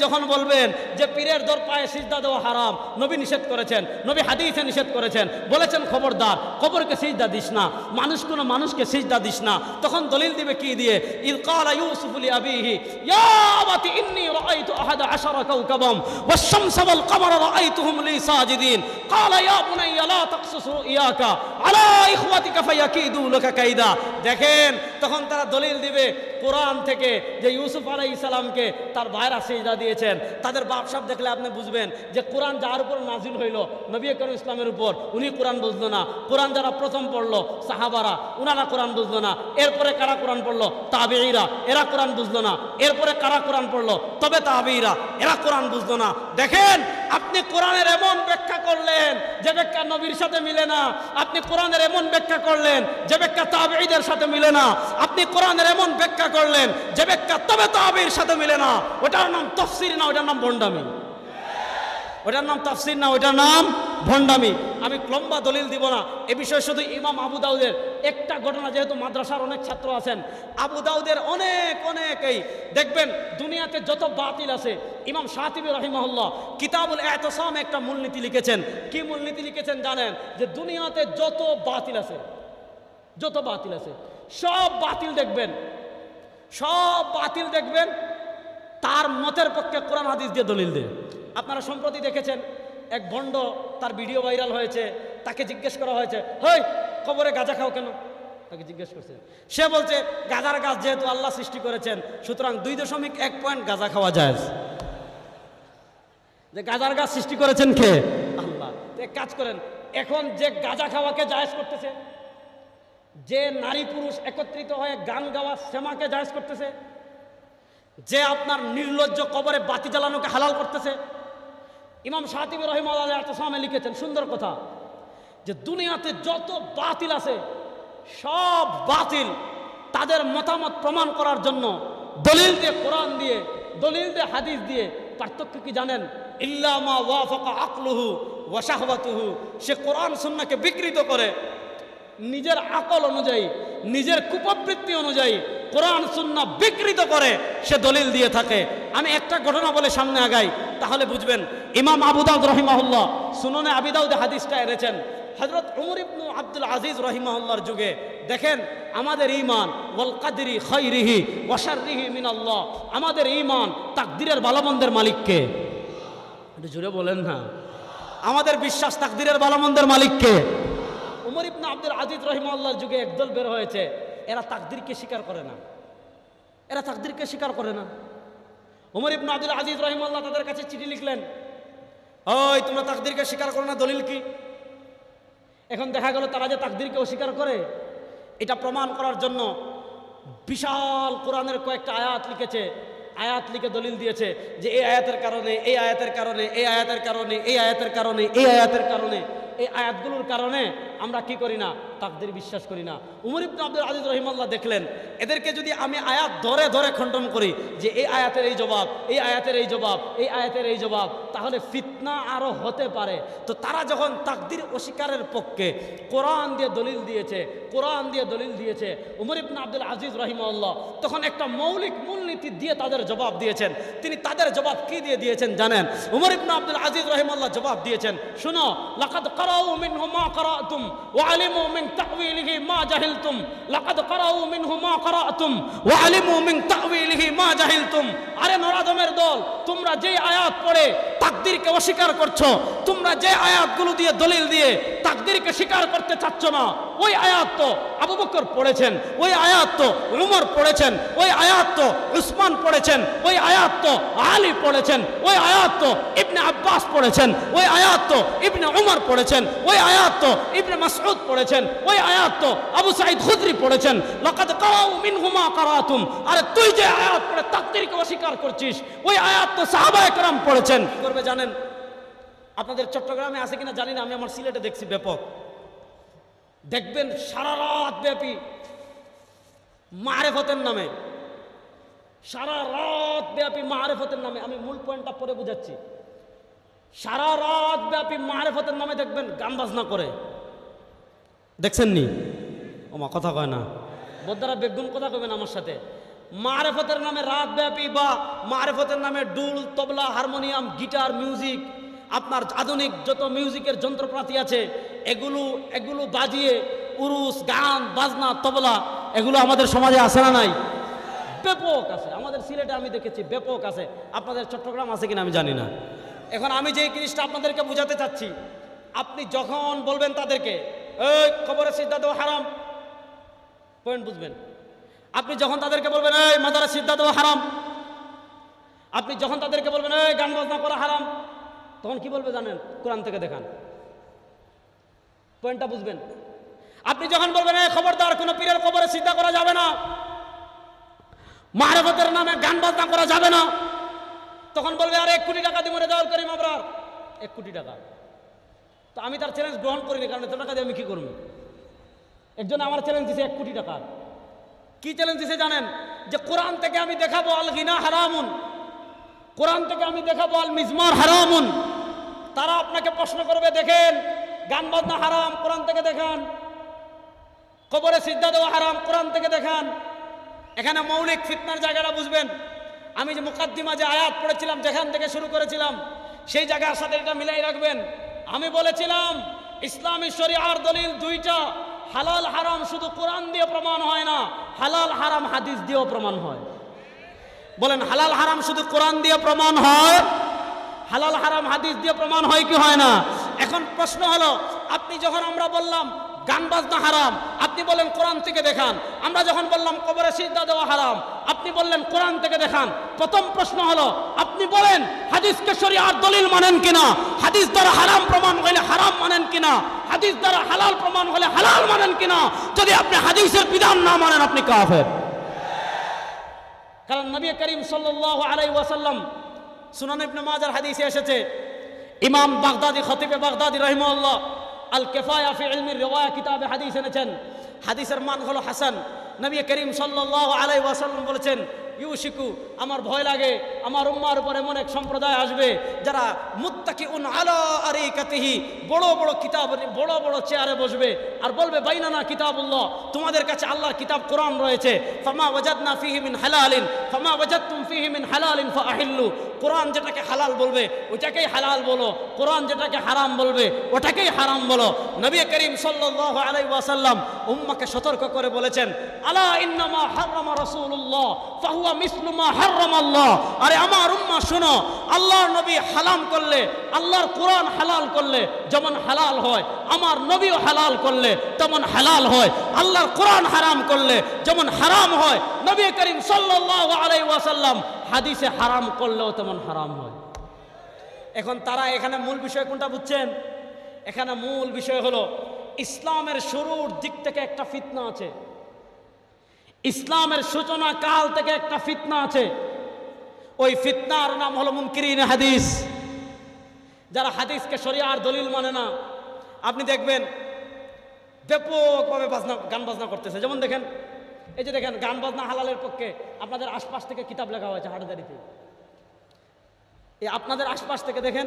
যখন বলবেন যে পীরের দর পায়ে সিজদা দেওয়া হারাম, নবী নিষেধ করেছেন, নবী হাদিসে নিষেধ করেছেন, বলেছেন খবরদার কবরকে সিজদা দিস না, মানুষকে সিজদা দিস না, তখন দলিল দিবে কি দিয়ে? ইয ক্বালা ইউসুফু লিআবিহি ইয়া আবাতি ইন্নী রাআইতু আহাদা আশারা কাওকাবাম ওয়াশ-শামসা ওয়াল-কমারা রাআইতুহুম লি সাজিদিন ক্বালা ইয়া বুনাইয়া লা তাকসুস নাসরু ইয়াকা আলা ইখওয়াতিকা ফায়াকিদু লাকা কাইদা। দেখেন তখন তারা দলিল দিবে কোরআন থেকে যে ইউসুফ আলাইহিস সালামকে তার ভাইরা সিজদা দিয়েছেন। তাদের বাপসাব দেখলে আপনি বুঝবেন যে কোরআন যার উপর নাজিল হইল নবী করিম ইসলামের উপর, উনি কোরআন বুঝলো না। কোরআন যারা প্রথম পড়লো সাহাবারা, উনারা কোরআন বুঝলো না। এরপরে কারা কোরআন পড়লো? তাবেঈরা, এরা কোরআন বুঝলো না। এরপরে কারা কোরআন পড়লো? তবে তাবেঈরা, এরা কোরআন বুঝলো না। দেখেন আপনি কোরআনের এমন ব্যাখ্যা করলেন যে ব্যাখ্যা নবীর সাথে মিলে না। আপনি কোরআনের এমন ব্যাখ্যা করলেন যে ব্যাখ্যা তাবেঈদের সাথে মিলে না। আপনি কোরআনের এমন ব্যাখ্যা করলেন যে ব্যাখ্যা তবে তাবেঈর সাথে মিলে না। ওটার নাম তাফসীর না, ওটার নাম ভণ্ডামি। ওটার নাম তাফসীর না, ওটার নাম ভণ্ডামি। আমি লম্বা দলিল দিব না এ বিষয়ে। শুধু ইমাম আবু দাউদের একটা ঘটনা, যেহেতু মাদ্রাসার অনেক ছাত্র আছেন, আবু দাউদের অনেকেই দেখবেন দুনিয়াতে যত বাতিল আছে, ইমাম শাতিবী রাহিমাহুল্লাহ কিতাবুল ইতিসাম একটা মূলনীতি লিখেছেন। কি মূলনীতি লিখেছেন জানেন? যে দুনিয়াতে যত বাতিল আছে সব বাতিল দেখবেন তার মতের পক্ষে কোরআন হাদিস দিয়ে দলিল দেয়। আপনারা সম্প্রতি দেখেছেন এক ভণ্ড, তার ভিডিও ভাইরাল হয়েছে, তাকে জিজ্ঞেস করা হয়েছে, হেই কবরে গাঁজা খাও কেন? তাকে জিজ্ঞেস করছে, সে বলছে গাঁজার গাছ যেহেতু আল্লাহ সৃষ্টি করেছেন সুতরাং 2.1 পয়েন্ট গাঁজা খাওয়া যায়। যে গাঁজার গাছ সৃষ্টি করেছেন কে? আল্লাহ। এক কাজ করেন, এখন যে গাঁজা খাওয়াকে জায়েজ করতেছে, যে নারী পুরুষ একত্রিত হয়ে গান গাওয়া সেমাকে জায়েজ করতেছে, যে আপনার নির্লজ্জ কবরে বাতি জ্বালানোকে হালাল করতেছে, ইমাম শাতিবী রাহিমাহুল্লাহ ইতিসামে লিখেছেন সুন্দর কথা, যে দুনিয়াতে যত বাতিল আছে সব বাতিল তাদের মতামত প্রমাণ করার জন্য দলিল দিয়ে, কোরআন দিয়ে, দলিল দিয়ে, হাদিস দিয়ে। পার্থক্য কি জানেন? ইল্লা মা ওয়াফাকা আকলুহু ওয়া শাহওয়াতুহু। সে কোরআন সুন্নাহকে বিকৃত করে নিজের আকল অনুযায়ী, নিজের কুপ্রবৃত্তি অনুযায়ী কোরআন সুন্নাহ বিকৃত করে সে দলিল দিয়ে থাকে। আমি একটা ঘটনা বলে সামনে আগাই, তাহলে বুঝবেন। ইমাম আবু দাউদ রাহিমাহুল্লাহ সুননে আবি দাউদে হাদিসটা এনেছেন। হযরত উমর ইবনে আব্দুল আজিজ রাহিমাহুল্লাহর যুগে দেখেন আমাদের ঈমান ওয়াল কাদরি খায়রিহি ওয়া শাররিহি মিনাল্লাহ, আমাদের ঈমান তাকদীরের ভালো-মন্দের মালিক কে? একটু জোরে বলেন না। আমাদের বিশ্বাস তাকদীরের ভালো-মন্দের মালিক কে? উমর ইবনে আব্দুল আজিজ রাহিমাহুল্লাহর যুগে একদল বের হয়েছে, এরা তাকদীরকে স্বীকার করে না। উমর ইবনে আব্দুল আজিজ রাহিমাহুল্লাহ তাদের কাছে চিঠি লিখলেন, ওই তোমরা তাকদীরকে স্বীকার করো না, দলিল কি? এখন দেখা গেল তারা যে তাকদীরকে অস্বীকার করে এটা প্রমাণ করার জন্য বিশাল কোরআনের কয়েকটা আয়াত লিখেছে, আয়াত লিখে দলিল দিয়েছে যে এই আয়াতের কারণে, এই আয়াতের কারণে, এই আয়াতের কারণে, এই আয়াতের কারণে, এই আয়াতের কারণে, এই আয়াতগুলোর কারণে আমরা কি করি না? তাকদীর বিশ্বাস করি না। উমর ইবনে আব্দুল আজিজ রাহিমাহুল্লাহ দেখলেন এদেরকে যদি আমি আয়াত ধরে ধরে খণ্ডন করি যে এই আয়াতের এই জবাব, এই আয়াতের এই জবাব, এই আয়াতের এই জবাব, তাহলে ফিতনা আরো হতে পারে। তো তারা যখন তাকদীর অস্বীকারের পক্ষে কোরআন দিয়ে দলিল দিয়েছে, উমর ইবনে আব্দুল আজিজ রাহিমাহুল্লাহ তখন একটা মৌলিক মূলনীতি দিয়ে তাদের জবাব দিয়েছেন। তিনি তাদের জবাব কি দিয়ে দিয়েছেন জানেন? উমর ইবনে আব্দুল আজিজ রাহিমাহুল্লাহ জবাব দিয়েছেন, শুনো, লাকাদ কারাউ মিনহু মা কারাতুম ওয়া আলিমু মিন তা'ওয়িলিহি মা জাহিলতুম, লাকাদ কারাউ মিনহু মা কারাতুম ওয়া আলিমু মিন তা'ওয়িলিহি মা জাহিলতুম। আরে নরাদমের দল, তোমরা যে আয়াত পড়ে তাকদীরকে অস্বীকার করছো, তোমরা যে আয়াতগুলো দিয়ে দলিল দিয়ে তাকদীরকে স্বীকার করতে চাচ্ছ না, ওই আয়াত তো আবু বকর পড়েছেন, ওই আয়াত তো উমর পড়েছেন, ওই আয়াত তো উসমান পড়েছেন, ওই আয়াত তো আলী পড়েছেন, ওই আয়াত তো ইবনে আব্বাস পড়েছেন, ওই আয়াত তো ইবনে উমর পড়েছেন, ওই আয়াত তো ইবনে মাসউদ পড়েছেন, ওই আয়াত তো আবু সাঈদ খুদরি পড়েছেন। লাকাদ কারাউ মিনহু মা কারাতুম। আরে তুই যে আয়াত পড়ে তাকদীরকে অস্বীকার করছিস, ওই আয়াত তো সাহাবায়ে কেরাম পড়েছেন। কি করবে জানেন? আপনাদের চট্টগ্রামে আছে কিনা জানি না, আমি আমার সিলেটে দেখছি ব্যাপক। দেখবেন সারা রাত ব্যাপী মারেফতের নামে, আমি মূল পয়েন্টটা পরে বুঝাচ্ছি। সারা রাত ব্যাপী মারেফতের নামে দেখবেন গান বাজনা করে, দেখছেন নি? ওমা কথা কয় না, বোদ্দারা বেগুন কথা কবেন আমার সাথে। মারেফতের নামে রাত ব্যাপী বা মারেফতের নামে ডুল, তবলা, হারমোনিয়াম, গিটার, মিউজিক, আপনার আধুনিক যত মিউজিকের যন্ত্রপাতি আছে এগুলো বাজিয়ে উরুস, গান, বাজনা, তবলা, এগুলো আমাদের সমাজে আছে না নাই? ব্যাপক আছে। আমাদের সিলেটে আমি দেখেছি ব্যাপক আছে। আপনাদের চট্টগ্রাম আছে কিনা আমি জানি না। এখন আমি যে জিনিসটা আপনাদেরকে বোঝাতে চাচ্ছি, আপনি যখন বলবেন তাদেরকে এই কবরে সিজদা দেওয়া হারাম, পয়েন্ট বুঝবেন। আপনি যখন তাদেরকে বলবেন এই মাজারে সিজদা দেওয়া হারাম, আপনি যখন তাদেরকে বলবেন এই গান বাজনা করা হারাম, তখন কি বলবে জানেন? কোরআন থেকে দেখান। পয়েন্টটা বুঝবেন। আপনি যখন বলবেন এই খবরদার কোনো পীরের কবরে সিজদা করা যাবে না, মারফতের নামে গান বাজনা করা যাবে না, তখন বলবে আর 1 কোটি টাকা দিব রেজাউল করিম আবরার, 1 কোটি টাকা। তো আমি তার চ্যালেঞ্জ গ্রহণ করিনি, কারণ এত টাকা দিয়ে আমি কি করবো? একজন আমার চ্যালেঞ্জ দিছে 1 কোটি টাকা। কি চ্যালেঞ্জ দিছে জানেন? যে কোরআন থেকে আমি দেখাবো আল গিনা হারামুন, কোরআন থেকে আমি দেখাবো আল মিজমার হারামুন। তারা আপনাকে প্রশ্ন করবে দেখেন গান বাজনা হারাম, কোরআন থেকে দেখান। কবরে সিজদা দেওয়া হারাম, কোরআন থেকে দেখান। এখানে মৌলিক ফিতনার জায়গাটা বুঝবেন। আমি যে মুকাদ্দিমা যে আয়াত পড়েছিলাম, যেখান থেকে শুরু করেছিলাম, সেই জায়গার সাথে এটা মিলাই রাখবেন। আমি বলেছিলাম ইসলামী শরিয়ার দলিল 2টা। হালাল হারাম শুধু কোরআন দিয়ে প্রমাণ হয় না, হালাল হারাম হাদিস দিয়েও প্রমাণ হয়। বলেন হালাল হারাম শুধু কোরআন দিয়ে প্রমাণ হয়, হালাল হারাম হাদিস দিয়ে প্রমাণ হয় কি হয় না? এখন প্রশ্ন হলো, আপনি যখন আমরা বললাম গান বাজনা হারাম, আপনি বলেন কোরআন থেকে দেখান। আমরা যখন বললাম কবরে সিজদা দেওয়া হারাম, আপনি বললেন কোরআন থেকে দেখান। প্রথম প্রশ্ন হলো, আপনি বলেন হাদিসকে শরিয়ার দলিল মানেন কিনা? হাদিস দ্বারা হারাম প্রমাণ হলে হারাম মানেন কিনা? হাদিস দ্বারা হালাল প্রমাণ হলে হালাল মানেন কিনা? যদি আপনি হাদিসের বিধান না মানেন, আপনি কাফের। কারণ নবী করিম সাল্লাল্লাহু আলাইহি ওয়াসাল্লাম, সুনান ইবনে মাজার হাদিসে এসেছে, ইমাম বাগদাদি খতিবে বাগদাদি রাহিমাহুল্লাহ আল কিফায়া ফি ইলমির রিওয়ায়া কিতাবে হাদিস এনেছেন। হাদিসের মান হলো হাসান। নবী করিম সাল্লাল্লাহু আলাইহি ওয়াসাল্লাম বলেছেন, ইউশিকু, আমার ভয় লাগে আমার উম্মার উপর এমন এক সম্প্রদায় আসবে যারা মুত্তাকিউন আলা আরিকাতিহি, বড় বড় কিতাব, বড় বড় চেয়ারে বসবে আর বলবে বাইনানা কিতাবুল্লাহ, তোমাদের কাছে আল্লাহর কিতাব কোরআন রয়েছে। ফামা ওয়াজাদনা ফিহি মিন হালালিন ফামা ওয়াজাদতুম ফিহি মিন হালালিন ফাআহিল্লু, কোরআন যেটাকে হালাল বলবে ওটাকেই হালাল বলো, কোরআন যেটাকে হারাম বলবে ওটাকেই হারাম বলো। নবী করিম সাল্লাল্লাহু আলাইহি ওয়াসাল্লাম উম্মাকে সতর্ক করে বলেছেন, আলা ইন্নামা হারামা রাসূলুল্লাহ ফাহুয়া মিসলু মা হারামাল্লাহ। আরে আমার উম্মাহ শোনো, আল্লাহর নবী হালাল করলে, আল্লাহর কোরআন হালাল করলে যেমন হালাল হয়, আমার নবীও হালাল করলে তেমন হালাল হয়। আল্লাহর কোরআন হারাম করলে যেমন হারাম হয়, নবী করিম সাল্লাল্লাহু আলাইহি ওয়াসাল্লাম হাদিসে হারাম করলেও তেমন হারাম হয়। এখন তারা এখানে মূল বিষয় কোনটা বুঝছেন? এখানে মূল বিষয় হলো ইসলামের শুরুর দিক থেকে একটা ফিতনা আছে, ইসলামের সূচনা কাল থেকে একটা ফিতনা আছে। ওই ফিতনার নাম হলো মুনকিরিন হাদিস, যারা হাদিসকে শরিয়ার দলিল মানে না। আপনি দেখবেন ব্যাপকভাবে গান বাজনা করতেছে। যেমন দেখেন, এই যে দেখেন গান বাজনা হালালের পক্ষে আপনাদের আশপাশ থেকে কিতাব লেখা হয়েছে হাটদারিতে। এই আপনাদের আশপাশ থেকে দেখেন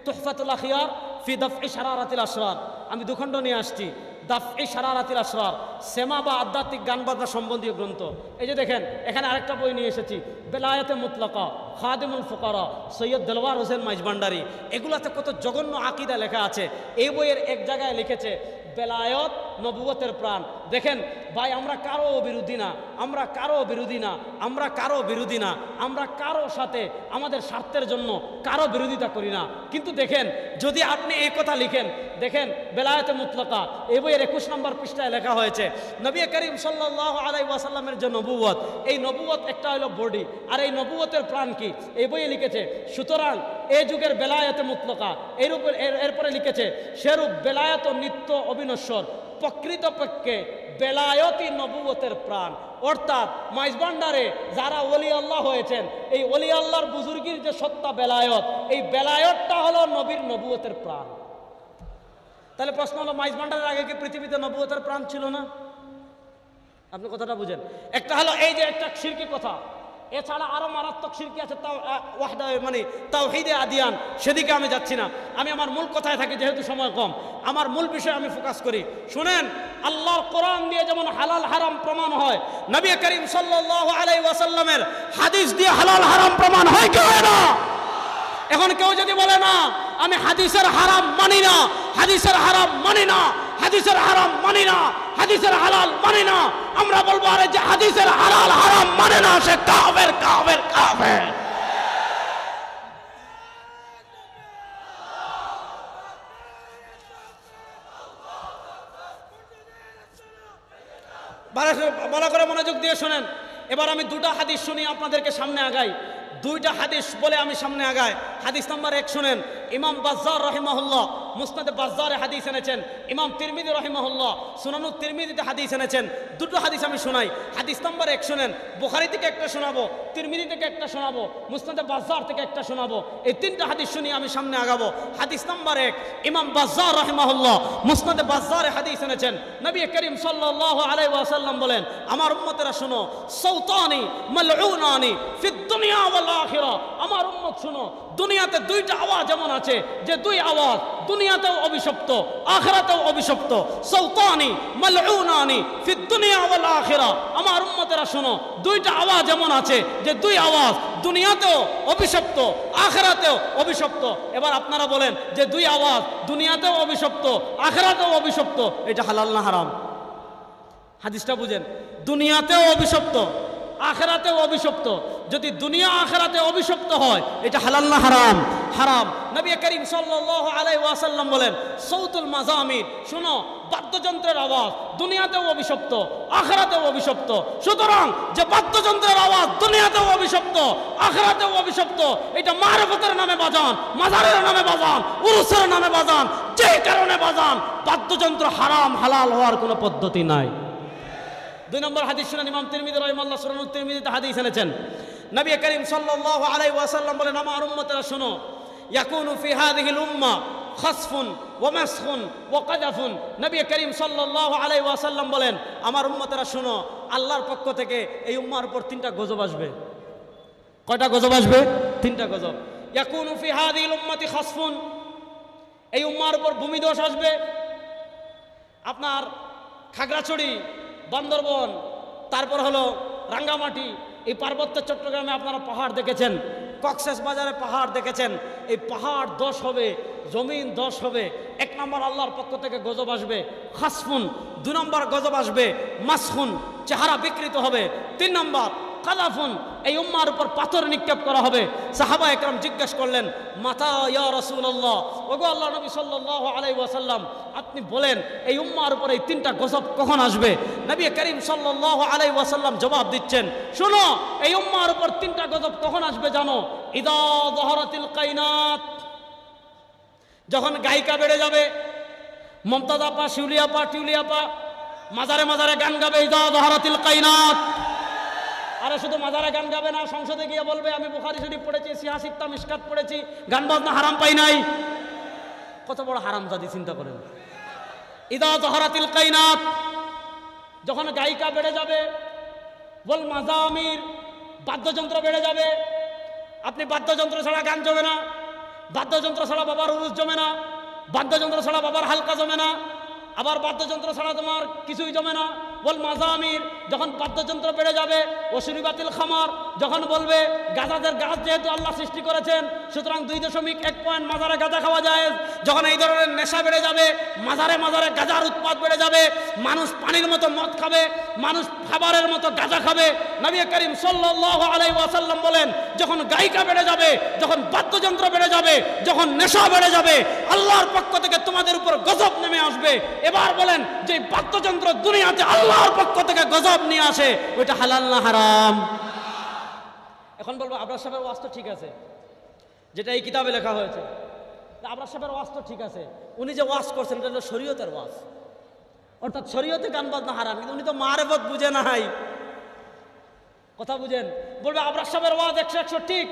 তুহফাতুল আখিয়ার ফি দাফই শারারাতিল আসরার, আমি 2 খণ্ড নিয়ে আসছি। দাফই শারারাতিল আসরার, সেমা বা আধ্যাত্মিক গান বাজনা সম্বন্ধীয় গ্রন্থ। এই যে দেখেন এখানে আরেকটা বই নিয়ে এসেছি, বেলায়েতে মুতলাকা খাদিমুল ফুকারা সৈয়দ দেলওয়ার হোসেন মাইজভান্ডারি। এগুলাতে কত জঘন্য আকীদা লেখা আছে। এই বইয়ের এক জায়গায় লিখেছে বেলায়ত নবুয়তের প্রাণ। দেখেন ভাই, আমরা কারো বিরোধী না, আমরা কারো বিরোধী না, আমরা কারো বিরোধী না, আমরা কারো সাথে আমাদের স্বার্থের জন্য কারো বিরোধিতা করি না। কিন্তু দেখেন যদি আপনি এই কথা লিখেন, দেখেন বেলায়েতে মুতলাকা এই বইয়ের 21 নম্বর পৃষ্ঠায় লেখা হয়েছে নবী করিম সাল্লাল্লাহু আলাইহি ওয়াসাল্লামের যে নবুয়ত, এই নবুয়ত একটা হলো বডি, আর এই নবুয়তের প্রাণ কি এই বইয়ে লিখেছে। সুতরাং এই যুগের বেলায়েতে মুতলাকা এরপরে লিখেছে সেরূপ বেলায়েত নিত্য অবিনশ্বর, প্রকৃতপক্ষে বেলায়তই নবুয়তের প্রাণ। অর্থাৎ মাইজভান্ডারে যারা ওলি আল্লাহ হয়েছেন, এই ওলি আল্লাহর বুজুর্গির যে সত্তা বেলায়ত, এই বেলায়তটা হলো নবীর নবুয়তের প্রাণ। তাহলে প্রশ্ন হলো মাইজভান্ডারের আগে কি পৃথিবীতে নবুয়তের প্রাণ ছিল না? আপনি কথাটা বুঝেন। একটা হলো এই যে একটা শিরকি কথা, এছাড়া আরো মারাত্মক শিরকি আছে, তাও ওয়াহদা মানে তাওহীদে আদিয়ান, সেদিকে আমি যাচ্ছি না। আমি আমার মূল কথায় থাকি, যেহেতু সময় কম, আমার মূল বিষয়ে আমি ফোকাস করি। শুনেন, আল্লাহর কোরআন দিয়ে যেমন হালাল হারাম প্রমাণ হয়, নবী করিম সাল্লাল্লাহু আলাইহি ওয়াসাল্লামের হাদিস দিয়ে হালাল হারাম প্রমাণ হয় কি হয় না? এখন কেউ যদি বলে না আমি হাদিসের হারাম মানি না, হাদিসের হারাম মানি না, হাদিসের হারাম মানি না, হাদিসের হালাল মানি না, আমরা বলবো আরে যে হাদিসের হালাল হারাম মানে না সে কাফের কাফের কাফের। ভালো করে মনোযোগ দিয়ে শোনেন। এবার আমি দুটা হাদিস শুনি আপনাদেরকে সামনে আগাই, দুইটা হাদিস বলে আমি সামনে আগাই। হাদিস নাম্বার 1 শুনেন। ইমাম বাজ্জার রাহিমাহুল্লাহ মুসনাদে বাজ্জারে হাদিস এনেছেন, ইমাম তিরমিজি রাহিমাহুল্লাহ সুনানুত তিরমিজিতে হাদিস এনেছেন। দুটো হাদিস আমি শোনাই। হাদিস নাম্বার 1 শুনেন। বুখারী থেকে একটা শোনাবো, তিরমিজি থেকে একটা শোনাবো, মুসনাদে বাজ্জার থেকে একটা শোনাবো। এই তিনটা হাদিস শুনি আমি সামনে আগাবো। হাদিস নাম্বার 1, ইমাম বাজ্জার রাহিমাহুল্লাহ মুসনাদে বাজ্জারে হাদিস এনেছেন। নবী করিম সাল্লাল্লাহু আলাইহি ওয়াসাল্লাম বলেন, আমার উম্মতেরা শুনো, সাউতানি মালউনানি ফিদ দুনিয়া ওয়াল আখিরা। আমার উম্মত শুনো, দুনিয়াতে দুইটা আওয়াজ এমন আছে যে দুই আওয়াজ দুনিয়াতেও অভিশপ্ত, আখিরাতেও অভিশপ্ত। সাউতানি মালউনানি ফিদ দুনিয়া ওয়াল আখিরা। আমার উম্মতেরা শুনো, দুইটা আওয়াজ এমন আছে যে দুই আওয়াজ দুনিয়াতেও অভিশপ্ত, আখিরাতেও অভিশপ্ত। এবার আপনারা বলেন যে দুই আওয়াজ দুনিয়াতেও অভিশপ্ত, আখিরাতেও অভিশপ্ত, এটা হালাল না হারাম? হাদিসটা বুঝেন, দুনিয়াতেও অভিশপ্ত, আখিরাতেও অভিশপ্ত। যদি দুনিয়া আখিরাতে অভিশপ্ত হয় এটা হালাল না হারাম? হারাম। নবী করিম সাল্লাল্লাহু আলাইহি ওয়াসাল্লাম বলেন, সাউতুল মাজামির, শুনো, বাদ্যযন্ত্রের আওয়াজ দুনিয়াতেও অভিশপ্ত, আখিরাতেও অভিশপ্ত। সুতরাং যে বাদ্যযন্ত্রের আওয়াজ দুনিয়াতেও অভিশপ্ত, আখিরাতেও অভিশপ্ত, এটা মারিফতের নামে বাজান, মাজারের নামে বাজান, উরুসের নামে বাজান, যে কারণে বাজান, বাদ্যযন্ত্র হারাম হালাল হওয়ার কোনো পদ্ধতি নাই। 2 নম্বর হাদিস শুনেন। ইমাম তিরমিজি রাহিমাহুল্লাহ সুনানুত তিরমিজিতে হাদিস এনেছেন। নবী করিম সাল্লাল্লাহু আলাইহি ওয়াসাল্লাম বলেন, আমার উম্মতেরা শুনো, ইয়াকুনু ফি হাযিহিল উম্মাহ খাসফুন ওয়া মাসখুন ওয়া কাযাফুন। নবী করিম সাল্লাল্লাহু আলাইহি ওয়াসাল্লাম বলেন, আমার উম্মতেরা শুনো, আল্লাহর পক্ষ থেকে এই উম্মার উপর 3টা গজব আসবে। কয়টা গজব আসবে? 3টা গজব। ইয়াকুনু ফি হাযিহিল উম্মতি খাসফুন, এই উম্মার উপর ভূমিধস আসবে। আপনার খাগড়াছড়ি, বান্দরবন, তারপর হলো রাঙ্গামাটি, এই পার্বত্য চট্টগ্রামে আপনারা পাহাড় দেখেছেন, কক্সেস বাজারে পাহাড় দেখেছেন। এই পাহাড় দশ হবে, জমিন দশ হবে। 1 নম্বর আল্লাহর পক্ষ থেকে গজব আসবে খাসফুন। 2 নম্বর গজব আসবে মাসখুন, চেহারা বিকৃত হবে। 3 নম্বর কাযাফুন, এই উম্মার উপর পাথর নিক্ষেপ করা হবে। সাহাবা একরাম জিজ্ঞেস করলেন, মাতা ইয়া রাসূলুল্লাহ, ওগো আল্লাহ নবী সাল্লাল্লাহু আলাইহি ওয়াসাল্লাম, আপনি বলেন এই উম্মার উপর এই 3টা গজব কখন আসবে? নবী করিম সাল্লাল্লাহু আলাইহি ওয়াসাল্লাম জবাব দিচ্ছেন, শোনো, এই উম্মার উপর 3টা গজব কখন আসবে জানো? ইদা যাহারাতিল কায়নাত, যখন গায়িকা বেড়ে যাবে, মমতাজ আপা, শিউলি আপা, টিউলি আপা মাজারে মাজারে গান গাবে, ইদা যাহারাতিল কায়নাত। আরে শুধু মাজারে গান গাবে না, সংসদে গিয়ে বলবে আমি বুখারী শরীফ পড়েছি, সিহা সিত্তা মিশকাত পড়েছি, গান বাজনা হারাম পাই নাই। কত বড় হারাম জাদি, চিন্তা করেন। ইদা যাহারাতিল কায়নাত, যখন গায়িকা বেড়ে যাবে, ওয়াল মাজামির, বাদ্যযন্ত্র বেড়ে যাবে। আপনি বাদ্যযন্ত্র ছাড়া গান জমে না, বাদ্যযন্ত্র ছাড়া বাবার উরুস জমে না, বাদ্যযন্ত্র ছাড়া বাবার হালকা জমে না, আবার বাদ্যযন্ত্র ছাড়া তোমার কিছুই জমে না। বল মাজামির, যখন বাদ্যযন্ত্র বেড়ে যাবে। ওশুরিবাতিল খামার, যখন বলবে গাঁজাদের গাছ যেহেতু আল্লাহ সৃষ্টি করেছেন, সুতরাং 2.1 পয়েন্ট মাজারে গাঁজা খাওয়া যায়। যখন এই ধরনের নেশা বেড়ে যাবে, মাজারে মাজারে গাঁজার উৎপাদ বেড়ে যাবে, মানুষ পানির মতো মদ খাবে, মানুষ খাবারের মতো গাঁজা খাবে। নবী করিম সাল্লাল্লাহু আলাইহি ওয়াসাল্লাম বলেন, যখন গায়িকা বেড়ে যাবে, যখন বাদ্যযন্ত্র বেড়ে যাবে, যখন নেশা বেড়ে যাবে, আল্লাহর পক্ষ থেকে তোমাদের উপর গজব নেমে আসবে। এবার বলেন, যে বাদ্যযন্ত্র দুনিয়াতে আল্লাহর পক্ষ থেকে গজব নিয়ে আসে, ওইটা হালাল না হারাম? এখন বলবো আবরার সাহেবের ওয়াজ তো ঠিক আছে, যেটা এই কিতাবে লেখা হয়েছে। আবরার সাহেবের ওয়াজ তো ঠিক আছে, উনি যে ওয়াজ করছেন এটা হলো শরীয়তের ওয়াজ, অর্থাৎ শরীয়তে গান বাজনা হারাম, কিন্তু উনি তো মারেফত বুঝে নাই। কথা বুঝেন? বলবে আবরার সাহেবের ওয়াজ 100 ঠিক,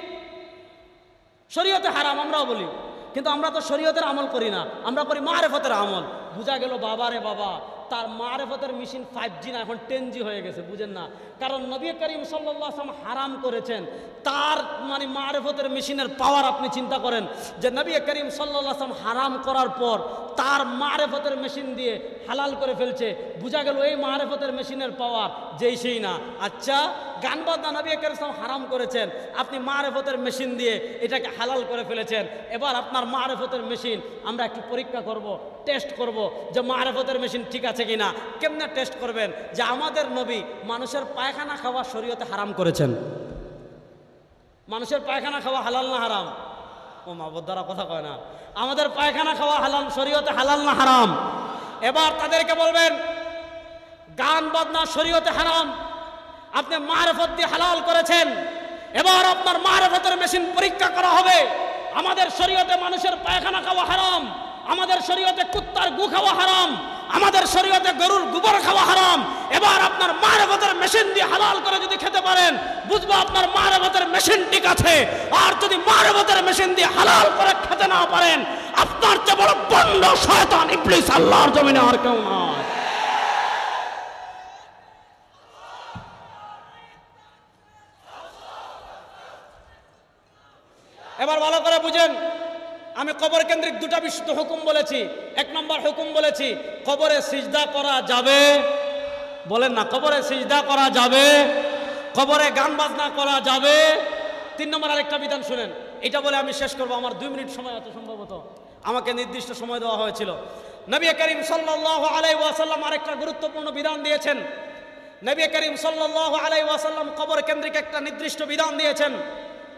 শরীয়তে হারাম আমরাও বলি, কিন্তু আমরা তো শরীয়তের আমল করি না, আমরা করি মারেফতের আমল। বুঝা গেল বাবা রে বাবা, তার মারেফতের মেশিন 5G না, এখন 10G হয়ে গেছে। বুঝেন না? কারণ নবী করিম সাল্লাল্লাহু আলাইহি ওয়াসাল্লাম হারাম করেছেন, তার মানে মারেফতের মেশিনের পাওয়ার আপনি চিন্তা করেন, যে নবী করিম সাল্লাল্লাহু আলাইহি ওয়াসাল্লাম হারাম করার পর তার মারেফতের মেশিন দিয়ে হালাল করে ফেলছে। বুঝা গেল এই মারেফতের মেশিনের পাওয়ার যেই সেই না। আচ্ছা, গান বাজনা নবী করিম সাল্লাল্লাহু আলাইহি ওয়াসাল্লাম হারাম করেছেন, আপনি মারেফতের মেশিন দিয়ে এটাকে হালাল করে ফেলেছেন। এবার আপনার মারেফতের মেশিন আমরা একটু পরীক্ষা করব, টেস্ট করব যে মারেফতের মেশিন ঠিক আছে কিনা। কেমনে টেস্ট করবেন? যে আমাদের নবী মানুষের পায়খানা খাওয়া শরীয়তে হারাম করেছেন। মানুষের পায়খানা খাওয়া হালাল না হারাম? ও মা বদ্দারা কথা কয় না। আমাদের পায়খানা খাওয়া হালাল, শরীয়তে হালাল না হারাম? এবার তাদেরকে বলবেন গান বাজনা শরীয়তে হারাম, আপনি মারফত দিয়ে হালাল করেছেন। এবার আপনার মারফতের মেশিন পরীক্ষা করা হবে। আমাদের শরীয়তে মানুষের পায়খানা খাওয়া হারাম, আমাদের শরীয়তে কুত্তার গু খাওয়া হারাম, আমাদের শরীয়তে গরুর গোবর খাওয়া হারাম। এবার আপনার মারফতের মেশিন দিয়ে হালাল করে যদি খেতে পারেন, বুঝবো আপনার মারফতের মেশিন ঠিক আছে। আর যদি মারফতের মেশিন দিয়ে হালাল করে খেতে না পারেন, আপনার চেয়ে বড় বন্ড শয়তান ইবলিস আল্লাহর জমিনে আর কেউ নয়। এবার ভালো করে বুঝেন, আমি কবর কেন্দ্রিক দুটা বিশুদ্ধ হুকুম বলেছি। এক নম্বর হুকুম বলেছি, কবরে সিজদা করা যাবে। বলেন না, কবরে সিজদা করা যাবে, কবরে গান বাজনা করা যাবে। 3 নম্বর আরেকটা বিধান শুনেন, এটা বলে আমি শেষ করব, আমার 2 মিনিট সময় আছে সম্ভবত, আমাকে নির্দিষ্ট সময় দেওয়া হয়েছিল। নবী করিম সাল্লাল্লাহু আলাইহি ওয়াসাল্লাম আরেকটা গুরুত্বপূর্ণ বিধান দিয়েছেন। নবী করিম সাল্লাল্লাহু আলাইহি ওয়াসাল্লাম কবর কেন্দ্রিক একটা নির্দিষ্ট বিধান দিয়েছেন।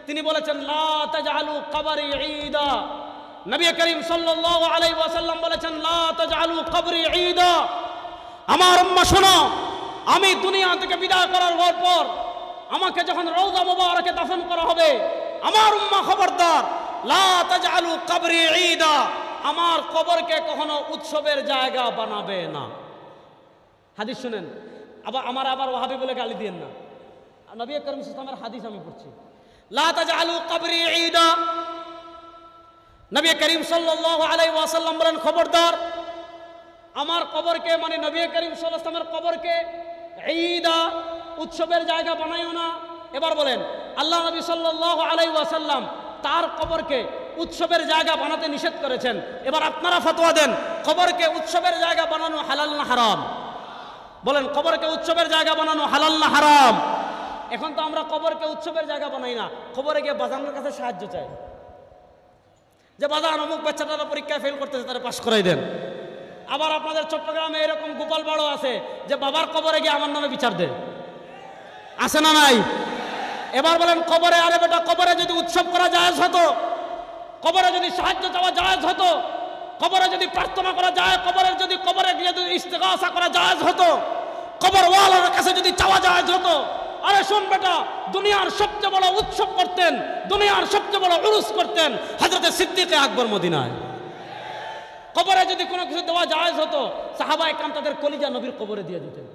তিনি বলেছেন, লা তাজআলু কবরি ঈদা। নবী করিম সাল্লাল্লাহু আলাইহি ওয়াসাল্লাম বলেছেন, লা তাজআলু কবরি ঈদা। আমার উম্মাহ শোনো, আমি দুনিয়া থেকে বিদায় করার পর আমাকে যখন রওজা মুবারকে দাফন করা হবে, আমার উম্মাহ খবরদার, লা তাজআলু কবরি ঈদা, আমার কবরকে কখনো উৎসবের জায়গা বানাবে না। হাদিস শুনেন, আবার ওয়াহাবি বলে গালি দিয়েন না, নবী করিম সাল্লাল্লাহু আলাইহি ওয়াসাল্লামের হাদিস আমি পড়ছি। লা তাজআলু কবরি ঈদা। নবী করিম সাল্লাল্লাহু আলাইহি ওয়াসাল্লাম বলেন, খবরদার আমার কবরকে, মানে নবী করিম সাল্লাল্লাহু আলাইহি ওয়াসাল্লামের কবরকে ঈদা, উৎসবের জায়গা বানাইও না। এবার বলেন, আল্লাহ নবী সাল্লাল্লাহু আলাইহি ওয়াসাল্লাম তার কবরকে উৎসবের জায়গা বানাতে নিষেধ করেছেন। এবার আপনারা ফতোয়া দেন, কবরকে উৎসবের জায়গা বানানো হালাল না হারাম? বলেন, কবরকে উৎসবের জায়গা বানানো হালাল না হারাম? এখন তো আমরা কবরকে উৎসবের জায়গা বানাই না, কবরে গিয়ে বাজানোর কাছে সাহায্য চাই, যে বাজান অমুক বাচ্চাটারা পরীক্ষায় ফেল করতেছে, তারা পাশ করাই দেন। আবার আপনাদের চট্টগ্রামে এরকম গোপাল বড় আছে যে বাবার কবরে গিয়ে আমার নামে বিচার দেয়, আছে না নাই? এবার বলেন, কবরে, আরে বেটা, কবরে যদি উৎসব করা জায়েজ হতো, কবরে যদি সাহায্য চাওয়া জায়েজ হতো, কবরে যদি প্রার্থনা করা যায়, কবরে গিয়ে যদি ইস্তেগাসা করা জায়েজ হতো, কবর ওয়ালার কাছে যদি চাওয়া জায়েজ হতো। আরে শোন বেটা, দুনিয়ার সবচেয়ে বড় উৎসব করতেন, দুনিয়ার সবচেয়ে বড় উরুস করতেন হযরত সিদ্দিক আকবর মদিনায়। কবরে যদি কোনো কিছু দেওয়া জায়েজ হতো, সাহাবা একরাম তাদের কলিজা নবীর কবরে দিয়ে দিতেন।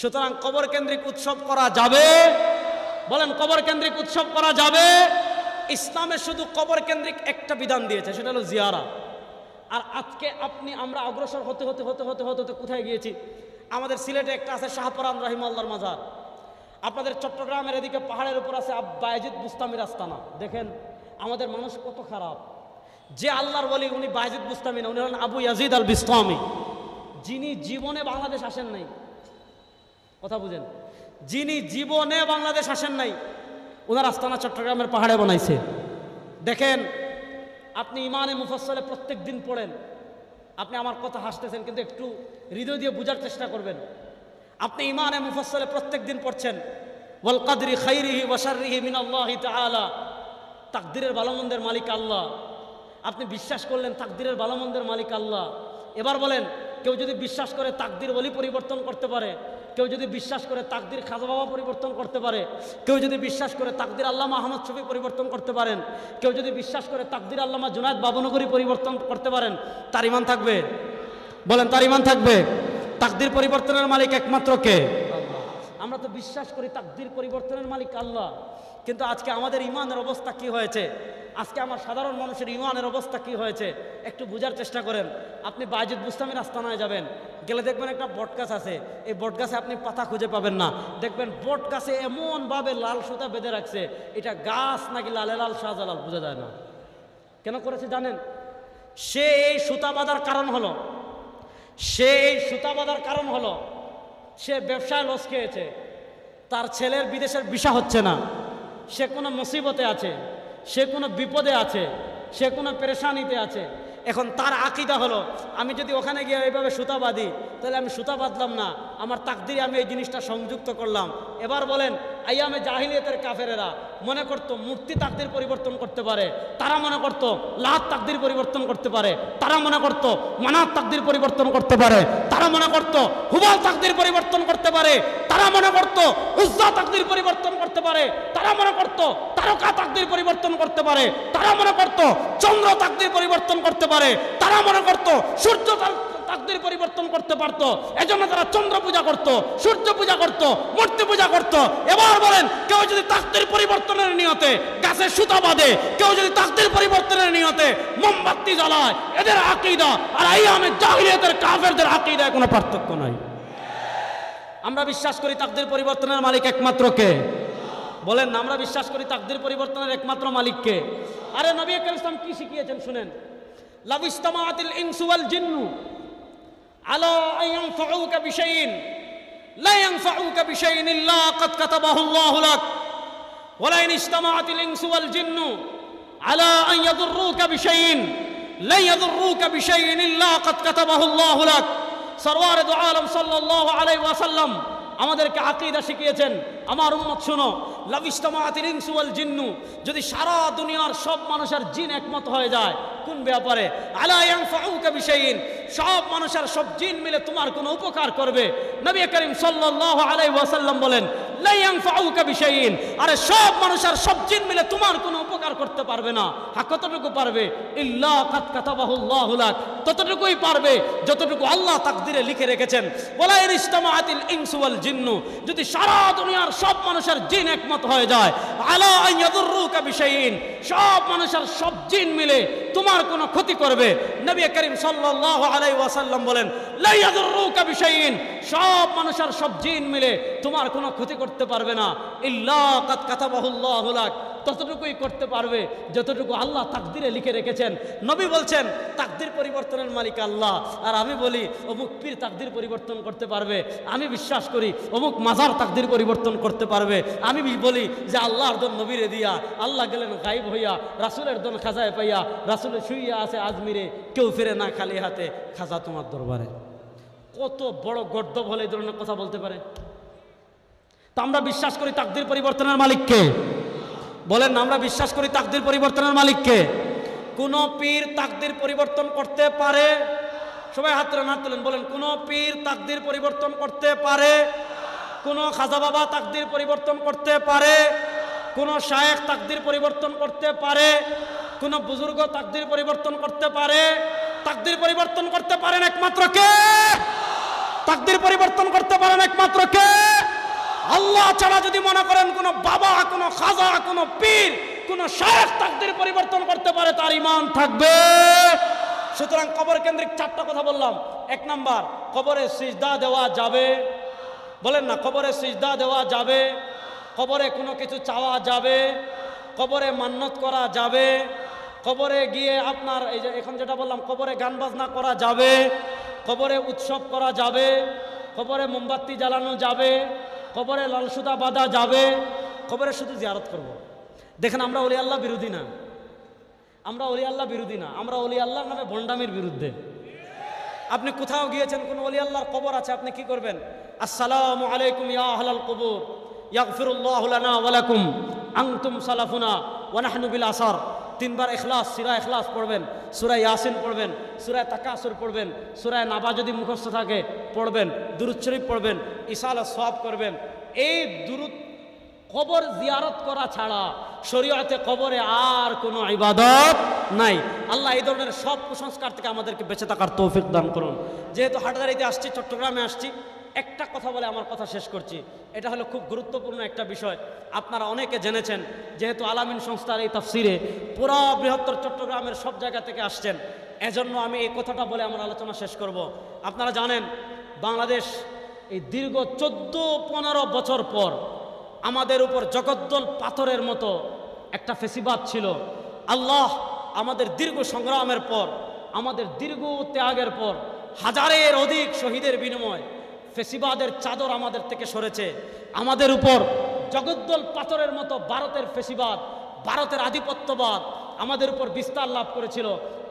সুতরাং কবর কেন্দ্রিক উৎসব করা যাবে? বলেন, কবর কেন্দ্রিক উৎসব করা যাবে? ইসলামে শুধু কবর কেন্দ্রিক একটা বিধান দিয়েছে, সেটা হলো জিয়ারা। আর আজকে আমরা অগ্রসর হতে হতে হতে হতে হতে হতে কোথায় গিয়েছি? আমাদের সিলেটে একটা আছে শাহপরান রাহিমাহুল্লাহর মাজার, আপনাদের চট্টগ্রামের এদিকে পাহাড়ের উপর আছে বায়েজিদ বুস্তামির আস্তানা। দেখেন আমাদের মানুষ কত খারাপ। যে আল্লাহর ওলি উনি বায়েজিদ বুস্তামি না, উনি হলেন আবু ইয়াজিদ আল বিস্তামি, যিনি জীবনে বাংলাদেশ আসেন নাই। কথা বুঝেন, যিনি জীবনে বাংলাদেশ আসেন নাই, ওনার আস্তানা চট্টগ্রামের পাহাড়ে বানাইছে। দেখেন, আপনি ইমানে মুফাসসালে প্রত্যেক দিন পড়েন, আপনি আমার কথা হাসতেছেন, কিন্তু একটু হৃদয় দিয়ে বোঝার চেষ্টা করবেন। আপনি ইমানে মুফাসসালে প্রত্যেক দিন পড়ছেন, ওয়াল কদরি খাইরিহি ওয়া শাররিহি মিনাল্লাহি তাআলা, তাকদীরের ভালো মন্দের মালিক আল্লাহ। আপনি বিশ্বাস করলেন তাকদীরের ভালো মন্দের মালিক আল্লাহ। এবার বলেন, কেউ যদি বিশ্বাস করে তাকদীর ওলি পরিবর্তন করতে পারে, কেউ যদি বিশ্বাস করে তাকদীর খাজা বাবা পরিবর্তন করতে পারে, কেউ যদি বিশ্বাস করে তাকদীর আল্লামা আহমদ শফি পরিবর্তন করতে পারেন, কেউ যদি বিশ্বাস করে তাকদীর আল্লামা জুনায়েদ বাবনগরী পরিবর্তন করতে পারেন, তার ঈমান থাকবে? বলেন, তার ঈমান থাকবে? তাকদীর পরিবর্তনের মালিক একমাত্র কে? আল্লাহ। আমরা তো বিশ্বাস করি তাকদীর পরিবর্তনের মালিক আল্লাহ, কিন্তু আজকে আমাদের ঈমানের অবস্থা কি হয়েছে? আজকে আমার সাধারণ মানুষের ঈমানের অবস্থা কি হয়েছে একটু বোঝার চেষ্টা করেন। আপনি বায়েজিদ বুস্তামির আস্তানায় যাবেন, গেলে দেখবেন একটা বটগাছ আছে, এই বটগাছে আপনি পাতা খুঁজে পাবেন না। দেখবেন বটগাছে এমনভাবে লাল সুতা বেঁধে রাখছে, এটা গাছ নাকি লালে লাল শাহজালাল বোঝা যায় না। কেন করেছে জানেন? সে এই সুতা বাঁধার কারণ হলো সে ব্যবসায় লস খেয়েছে, তার ছেলের বিদেশের ভিসা হচ্ছে না, সে কোনো মুসিবতে আছে, সে কোনো বিপদে আছে, সে কোনো পেরেশানিতে আছে। এখন তার আকীদা হলো, আমি যদি ওখানে গিয়ে এইভাবে সুতা বাঁধি, তাহলে আমি সুতা বাঁধলাম না, আমার তাকদিরে আমি এই জিনিসটা সংযুক্ত করলাম। এবার বলেন, আইয়ামে জাহিলিয়াতের কাফেরেরা মনে করতো মূর্তি তাকদির পরিবর্তন করতে পারে, তারা মনে করতো লাত তাকদির পরিবর্তন করতে পারে, তারা মনে করতো মানাত তাকদির পরিবর্তন করতে পারে, তারা মনে করতো হুবাল তাকদির পরিবর্তন করতে পারে, তারা মনে করতো উজ্জা তাকদির পরিবর্তন করতে পারে, তারা মনে করতো তারকা তাকদির পরিবর্তন করতে পারে, তারা মনে করতো চন্দ্র তাকদির পরিবর্তন করতে পারে, তারা মনে করতো সূর্য তাকদির পরিবর্তন করতে পারতো। এজন্য তারা চন্দ্র পূজা করত, সূর্য পূজা করত, মূর্তি পূজা করত। এবার বলেন, কেউ যদি তাকদির পরিবর্তনের নিয়তে গাছের সুতা বাঁধে, কেউ যদি তাকদির পরিবর্তনের নিয়তে মোমবাতি জ্বালায়, এদের আকীদা আর আইয়ামে জাহিলিয়াতের কাফেরদের আকীদায় কোনো পার্থক্য নাই। আমরা বিশ্বাস করি তাকদির পরিবর্তনের মালিক একমাত্র কে? বলেন না, আমরা বিশ্বাস করি তাকদির পরিবর্তনের একমাত্র মালিক কে? আরে নবী করিম সাল্লাল্লাহু আলাইহি ওয়াসাল্লাম কি শিখিয়েছেন শুনেন। লাবিস্তামাআতিল ইনসু ওয়াল জিন্নু আলা আন ইয়ানফাউকা বিশাইইন লা ইয়ানফাউকা বিশাইইন ইল্লা ক্বাদ কাতাবাহু আল্লাহু লাক ওয়া লা ইন ইজতামাআতিল ইনসু ওয়াল জিন্নু আলা আন ইয়াদুররুকা বিশাইইন লা ইয়াদুররুকা বিশাইইন ইল্লা ক্বাদ কাতাবাহু আল্লাহু লাক। সরওয়ারে দু আলম সাল্লাল্লাহু আলাইহি ওয়াসাল্লাম আমাদেরকে আকীদা শিখিয়েছেন। আমার উম্মত শুনো, লাবিস্তামাআতিল ইনসু ওয়াল জিন্নু, যদি সারা দুনিয়ার সব মানুষের জিন একমত হয়ে যায় কোন ব্যাপারে, আলা ইয়ানফাউকা বিশাইইন, সব মানুষের সব জিন মিলে তোমার কোনো উপকার করবে, নবী করিম সাল্লাল্লাহু আলাইহি ওয়াসাল্লাম বলেন লা ইয়ানফাউকা বিশাইইন, আরে সব মানুষের সব জিন মিলে তোমার কোনো উপকার করতে পারবে না। হ্যাঁ, কতটুকু পারবে? ইল্লা কাদ কাতাবাহু আল্লাহু লাক, ততটুকুই পারবে যতটুকু আল্লাহ তাকদিরে লিখে রেখেছেন। ওয়ালা ইন ইজতামাআতিল ইনসু ওয়াল জিন্নু, যদি সারা দুনিয়ার সব মানুষের জিন একমত হয়ে যায়, আলা আন ইয়াদুররুকা বিশাইইন, সব মানুষের সব জিন মিলে তোমার কোনো ক্ষতি করবে, নবী করিম সাল্লাল্লাহু আলাইহি ওয়াসাল্লাম বলেন লা ইয়াদুররুকা বিশাইইন, সব মানুষের সব জিন মিলে তোমার কোনো ক্ষতি করতে পারবে না, ইল্লা কাদ কাতাবাহু আল্লাহু লাক, ততটুকুই করতে পারবে যতটুকু আল্লাহ তাকদিরে লিখে রেখেছেন। নবী বলছেন তাকদির পরিবর্তনের মালিক আল্লাহ, আর আমি বলি অমুক পীর তাকদির পরিবর্তন করতে পারবে। আমি বিশ্বাস করি অমুক মাজার তাকদির পরিবর্তন করতে পারবে। আমি বলি যে আল্লাহর দন নবীরে দিয়া, আল্লাহ গেলেন গায়েব হইয়া, রাসূলের দন খাজায় পাইয়া, রাসূল শুইয়া আছে আজমিরে, কেউ ফিরে না খালি হাতে, খাজা তোমার দরবারে। কত বড় গর্দভ হলে এই ধরনের কথা বলতে পারে? তা আমরা বিশ্বাস করি তাকদির পরিবর্তনের মালিককে। বলেন না, আমরা বিশ্বাস করি তাকদির পরিবর্তনের মালিককে। কোন পীর তাকদির পরিবর্তন করতে পারে? সবাই হাত তুলেন, হাত তুলেন, বলেন কোন পীর তাকদির পরিবর্তন করতে পারে? কোন খাজা বাবা তাকদির পরিবর্তন করতে পারে? কোন শায়েখ তাকদির পরিবর্তন করতে পারে? কোন বুজুর্গ তাকদির পরিবর্তন করতে পারে? তাকদির পরিবর্তন করতে পারেন একমাত্র কে? তাকদির পরিবর্তন করতে পারেন একমাত্র কে? আল্লাহ ছাড়া যদি মনে করেন কোন বাবা, কোন খাজা, কোন পীর, কোন শায়েখ তাকদির পরিবর্তন করতে পারে, তার ঈমান থাকবে। সুতরাং কবর কেন্দ্রিক চারটা কথা বললাম। এক নাম্বার, কবরে সিজদা দেওয়া যাবে। বলেন না, কবরে সিজদা দেওয়া যাবে, কবরে কোনো কিছু চাওয়া যাবে, কবরে মান্নত করা যাবে, কবরে গিয়ে আপনার এই যে এখন যেটা বললাম, কবরে গান বাজনা করা যাবে, কবরে উৎসব করা যাবে, কবরে মোমবাতি জ্বালানো যাবে, কবরে লাল সুতা বাঁধা যাবে, কবরে শুধু জিয়ারত করব। দেখেন, আমরা ওলি আল্লাহ বিরোধী না, আমরা ওলি আল্লাহ বিরোধী না, আমরা ওলি আল্লাহর নামে ভণ্ডামির বিরুদ্ধে। আপনি কোথাও গিয়েছেন, কোন ওলি আল্লাহর কবর আছে, আপনি কি করবেন? আসসালামু আলাইকুম ইয়া আহলাল কবুর, ইয়াগফিরুল্লাহু লানা ওয়া লাকুম, আনতুম সালাফুনা ওয়া নাহনু বিল আসার। তিনবার ইখলাস, সূরা ইখলাস পড়বেন, সূরা ইয়াসিন পড়বেন, সূরা তাকাসুর পড়বেন, সূরা নাবা যদি মুখস্থ থাকে পড়বেন, দুরূদ শরীফ পড়বেন, ইসালা সওয়াব করবেন। এই দুরূদ, কবর জিয়ারত করা ছাড়া শরীয়তে কবরে আর কোনো ইবাদত নাই। আল্লাহ এই ধরনের সব কুসংস্কার থেকে আমাদেরকে বেঁচে থাকার তৌফিক দান করুন। যেহেতু হাটগাড়িতে আসছি, চট্টগ্রামে আসছি, একটা কথা বলে আমার কথা শেষ করছি। এটা হলো খুব গুরুত্বপূর্ণ একটা বিষয়, আপনারা অনেকে জেনেছেন, যেহেতু আলামিন সংস্থার এই তাফসিরে পুরো বৃহত্তর চট্টগ্রামের সব জায়গা থেকে আসছেন, এজন্য আমি এই কথাটা বলে আমার আলোচনা শেষ করব। আপনারা জানেন, বাংলাদেশ এই দীর্ঘ 14-15 বছর পর আমাদের উপর জগদ্দল পাথরের মতো একটা ফেসিবাদ ছিল। আল্লাহ আমাদের দীর্ঘ সংগ্রামের পর, আমাদের দীর্ঘ ত্যাগের পর, হাজারের অধিক শহীদের বিনিময় ফেসিবাদের চাদর আমাদের থেকে সরেছে। আমাদের উপর জগদ্দল পাথরের মতো ভারতের ফেসিবাদ, ভারতের আধিপত্যবাদ আমাদের উপর বিস্তার লাভ করেছিল।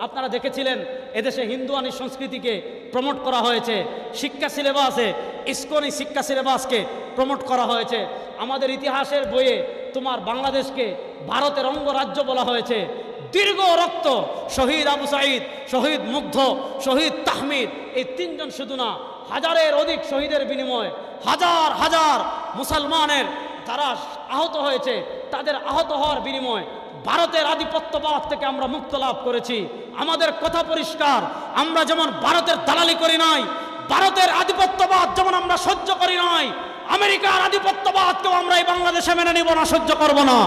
আপনারা দেখেছিলেন, এদেশে হিন্দুয়ানি সংস্কৃতিকে প্রমোট করা হয়েছে, শিক্ষা সিলেবাসে ইসকনি শিক্ষা সিলেবাসকে প্রমোট করা হয়েছে। আমাদের ইতিহাসের বইয়ে তোমার বাংলাদেশকে ভারতের অঙ্গরাজ্য বলা হয়েছে। দীর্ঘ রক্ত, শহীদ আবু সাঈদ, শহীদ মুগ্ধ, শহীদ তাহমিদ, এই তিনজন শুধু না, হাজারের অধিক শহীদের বিনিময়ে হাজার হাজার মুসলমানের যারা আহত হয়েছে, তাদের আহত হওয়ার বিনিময়ে ভারতের আধিপত্যবাদ থেকে আমরা মুক্ত লাভ করেছি। আমাদের কথা পরিষ্কার, আমরা যেমন ভারতের দালালি করি নাই, ভারতের আধিপত্যবাদ যেমন আমরা সহ্য করি নাই, আমেরিকার আধিপত্যবাদকেও আমরা এই বাংলাদেশে মেনে নিব না, সহ্য করব না।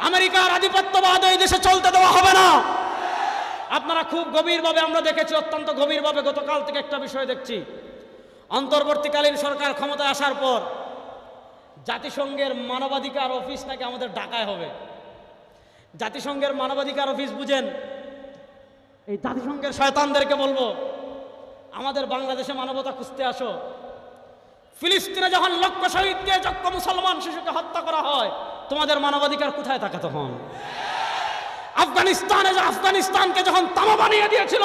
আমেরিকার আধিপত্যবাদ এই দেশে চলতে দেওয়া হবে না। আপনারা খুব গভীরভাবে, আমরা দেখেছি অত্যন্ত গভীরভাবে, গতকাল থেকে একটা বিষয় দেখছি। অন্তর্বর্তীকালীন সরকার ক্ষমতায় আসার পর জাতিসংঘের মানবাধিকার অফিস নাকি আমাদের ঢাকায় হবে। জাতিসংঘের মানবাধিকার অফিস বুঝেন, এই জাতিসংঘের শয়তানদেরকে বলবো, আমাদের বাংলাদেশে মানবতা খুঁজতে আসো। ফিলিস্তিনে যখন লক্ষ শহীদকে, লক্ষ মুসলমান শিশুকে হত্যা করা হয়, তোমাদের মানবাধিকার কোথায় থাকে তখন? আফগানিস্তানে আফগানিস্তানকে যখন তামা বানিয়ে দিয়েছিল,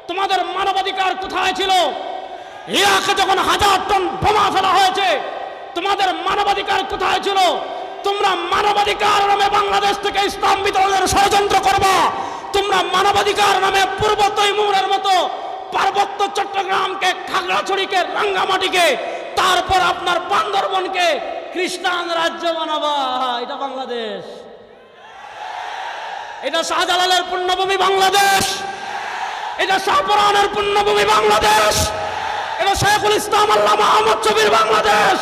তোমাদের মানবাধিকার কোথায় ছিল? ইরাকে যখন 1000 টন বোমা ফেলা হয়েছে, তোমাদের মানবাধিকার কোথায় ছিল? তোমরা মানবাধিকার নামে বাংলাদেশ থেকে ইসলাম বিতরণের ষড়যন্ত্র করবা। তোমরা মানবাধিকার নামে পূর্ব তৈমুরের মতো পার্বত্য চট্টগ্রামকে, খাগড়াছড়িকে, রাঙ্গামাটিকে, তারপর আপনার বান্দরবনকে খ্রিস্টান রাজ্য বানাবা। এটা বাংলাদেশ, এটা শাহজালালের পুণ্যভূমি বাংলাদেশ, এটা শাহপুরানের পুণ্যভূমি বাংলাদেশ, এটা শেখুল ইসলাম আল্লামা আহমদ শফীর বাংলাদেশ,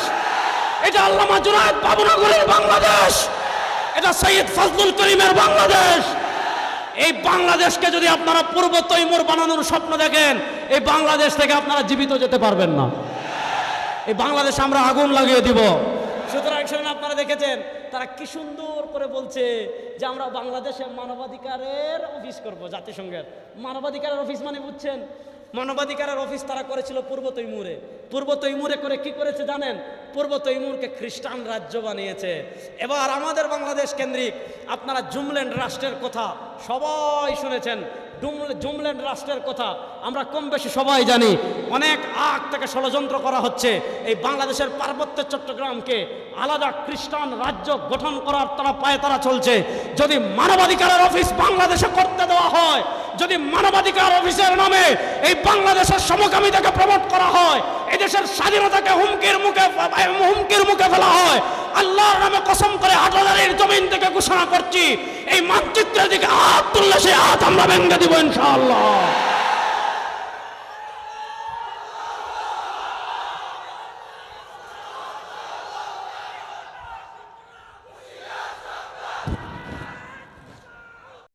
এটা আল্লামা জুনায়েদ বাবুনগরের বাংলাদেশ, এটা সৈয়দ ফজলুল করিমের বাংলাদেশ। এই বাংলাদেশকে যদি আপনারা পূর্ব তৈমুর বানানোর স্বপ্ন দেখেন, এই বাংলাদেশ থেকে আপনারা জীবিত যেতে পারবেন না। এই বাংলাদেশ আমরা আগুন লাগিয়ে দিব। সুতরাং আপনারা দেখেছেন তারা কি সুন্দর করে বলছে যে আমরা বাংলাদেশে মানবাধিকারের অফিস করব। জাতিসংঘের মানবাধিকারের অফিস মানে বুঝছেন, মানবাধিকারের অফিস তারা করেছিল পূর্ব তৈমুরে। পূর্ব তৈমুরে করে কি করেছে জানেন? পূর্ব তৈমুরকে খ্রিস্টান রাজ্য বানিয়েছে। এবার আমাদের বাংলাদেশ কেন্দ্রিক আপনারা জুমল্যান্ড রাষ্ট্রের কথা সবাই শুনেছেন। জুমল্যান্ড রাষ্ট্রের কথা আমরা কম বেশি সবাই জানি। অনেক আগ থেকে ষড়যন্ত্র করা হচ্ছে এই বাংলাদেশের পার্বত্য চট্টগ্রামকে আলাদা খ্রিস্টান রাজ্য গঠন করার তারা পায়তারা চলছে। যদি মানবাধিকারের অফিস বাংলাদেশে করতে দেওয়া হয়, যদি মানবাধিকার অফিসের নামে এই বাংলাদেশের সমকামিতাকে প্রমোট করা হয়, এদেশের স্বাধীনতাকে হুমকির মুখে ফেলা হয়, আল্লাহর নামে কসম করে 8,000-এর জমিন থেকে ঘোষণা করছি, এই মানচিত্রের দিকে হাত তুললে সে হাত আমরা ভেঙে দিব ইনশাআল্লাহ।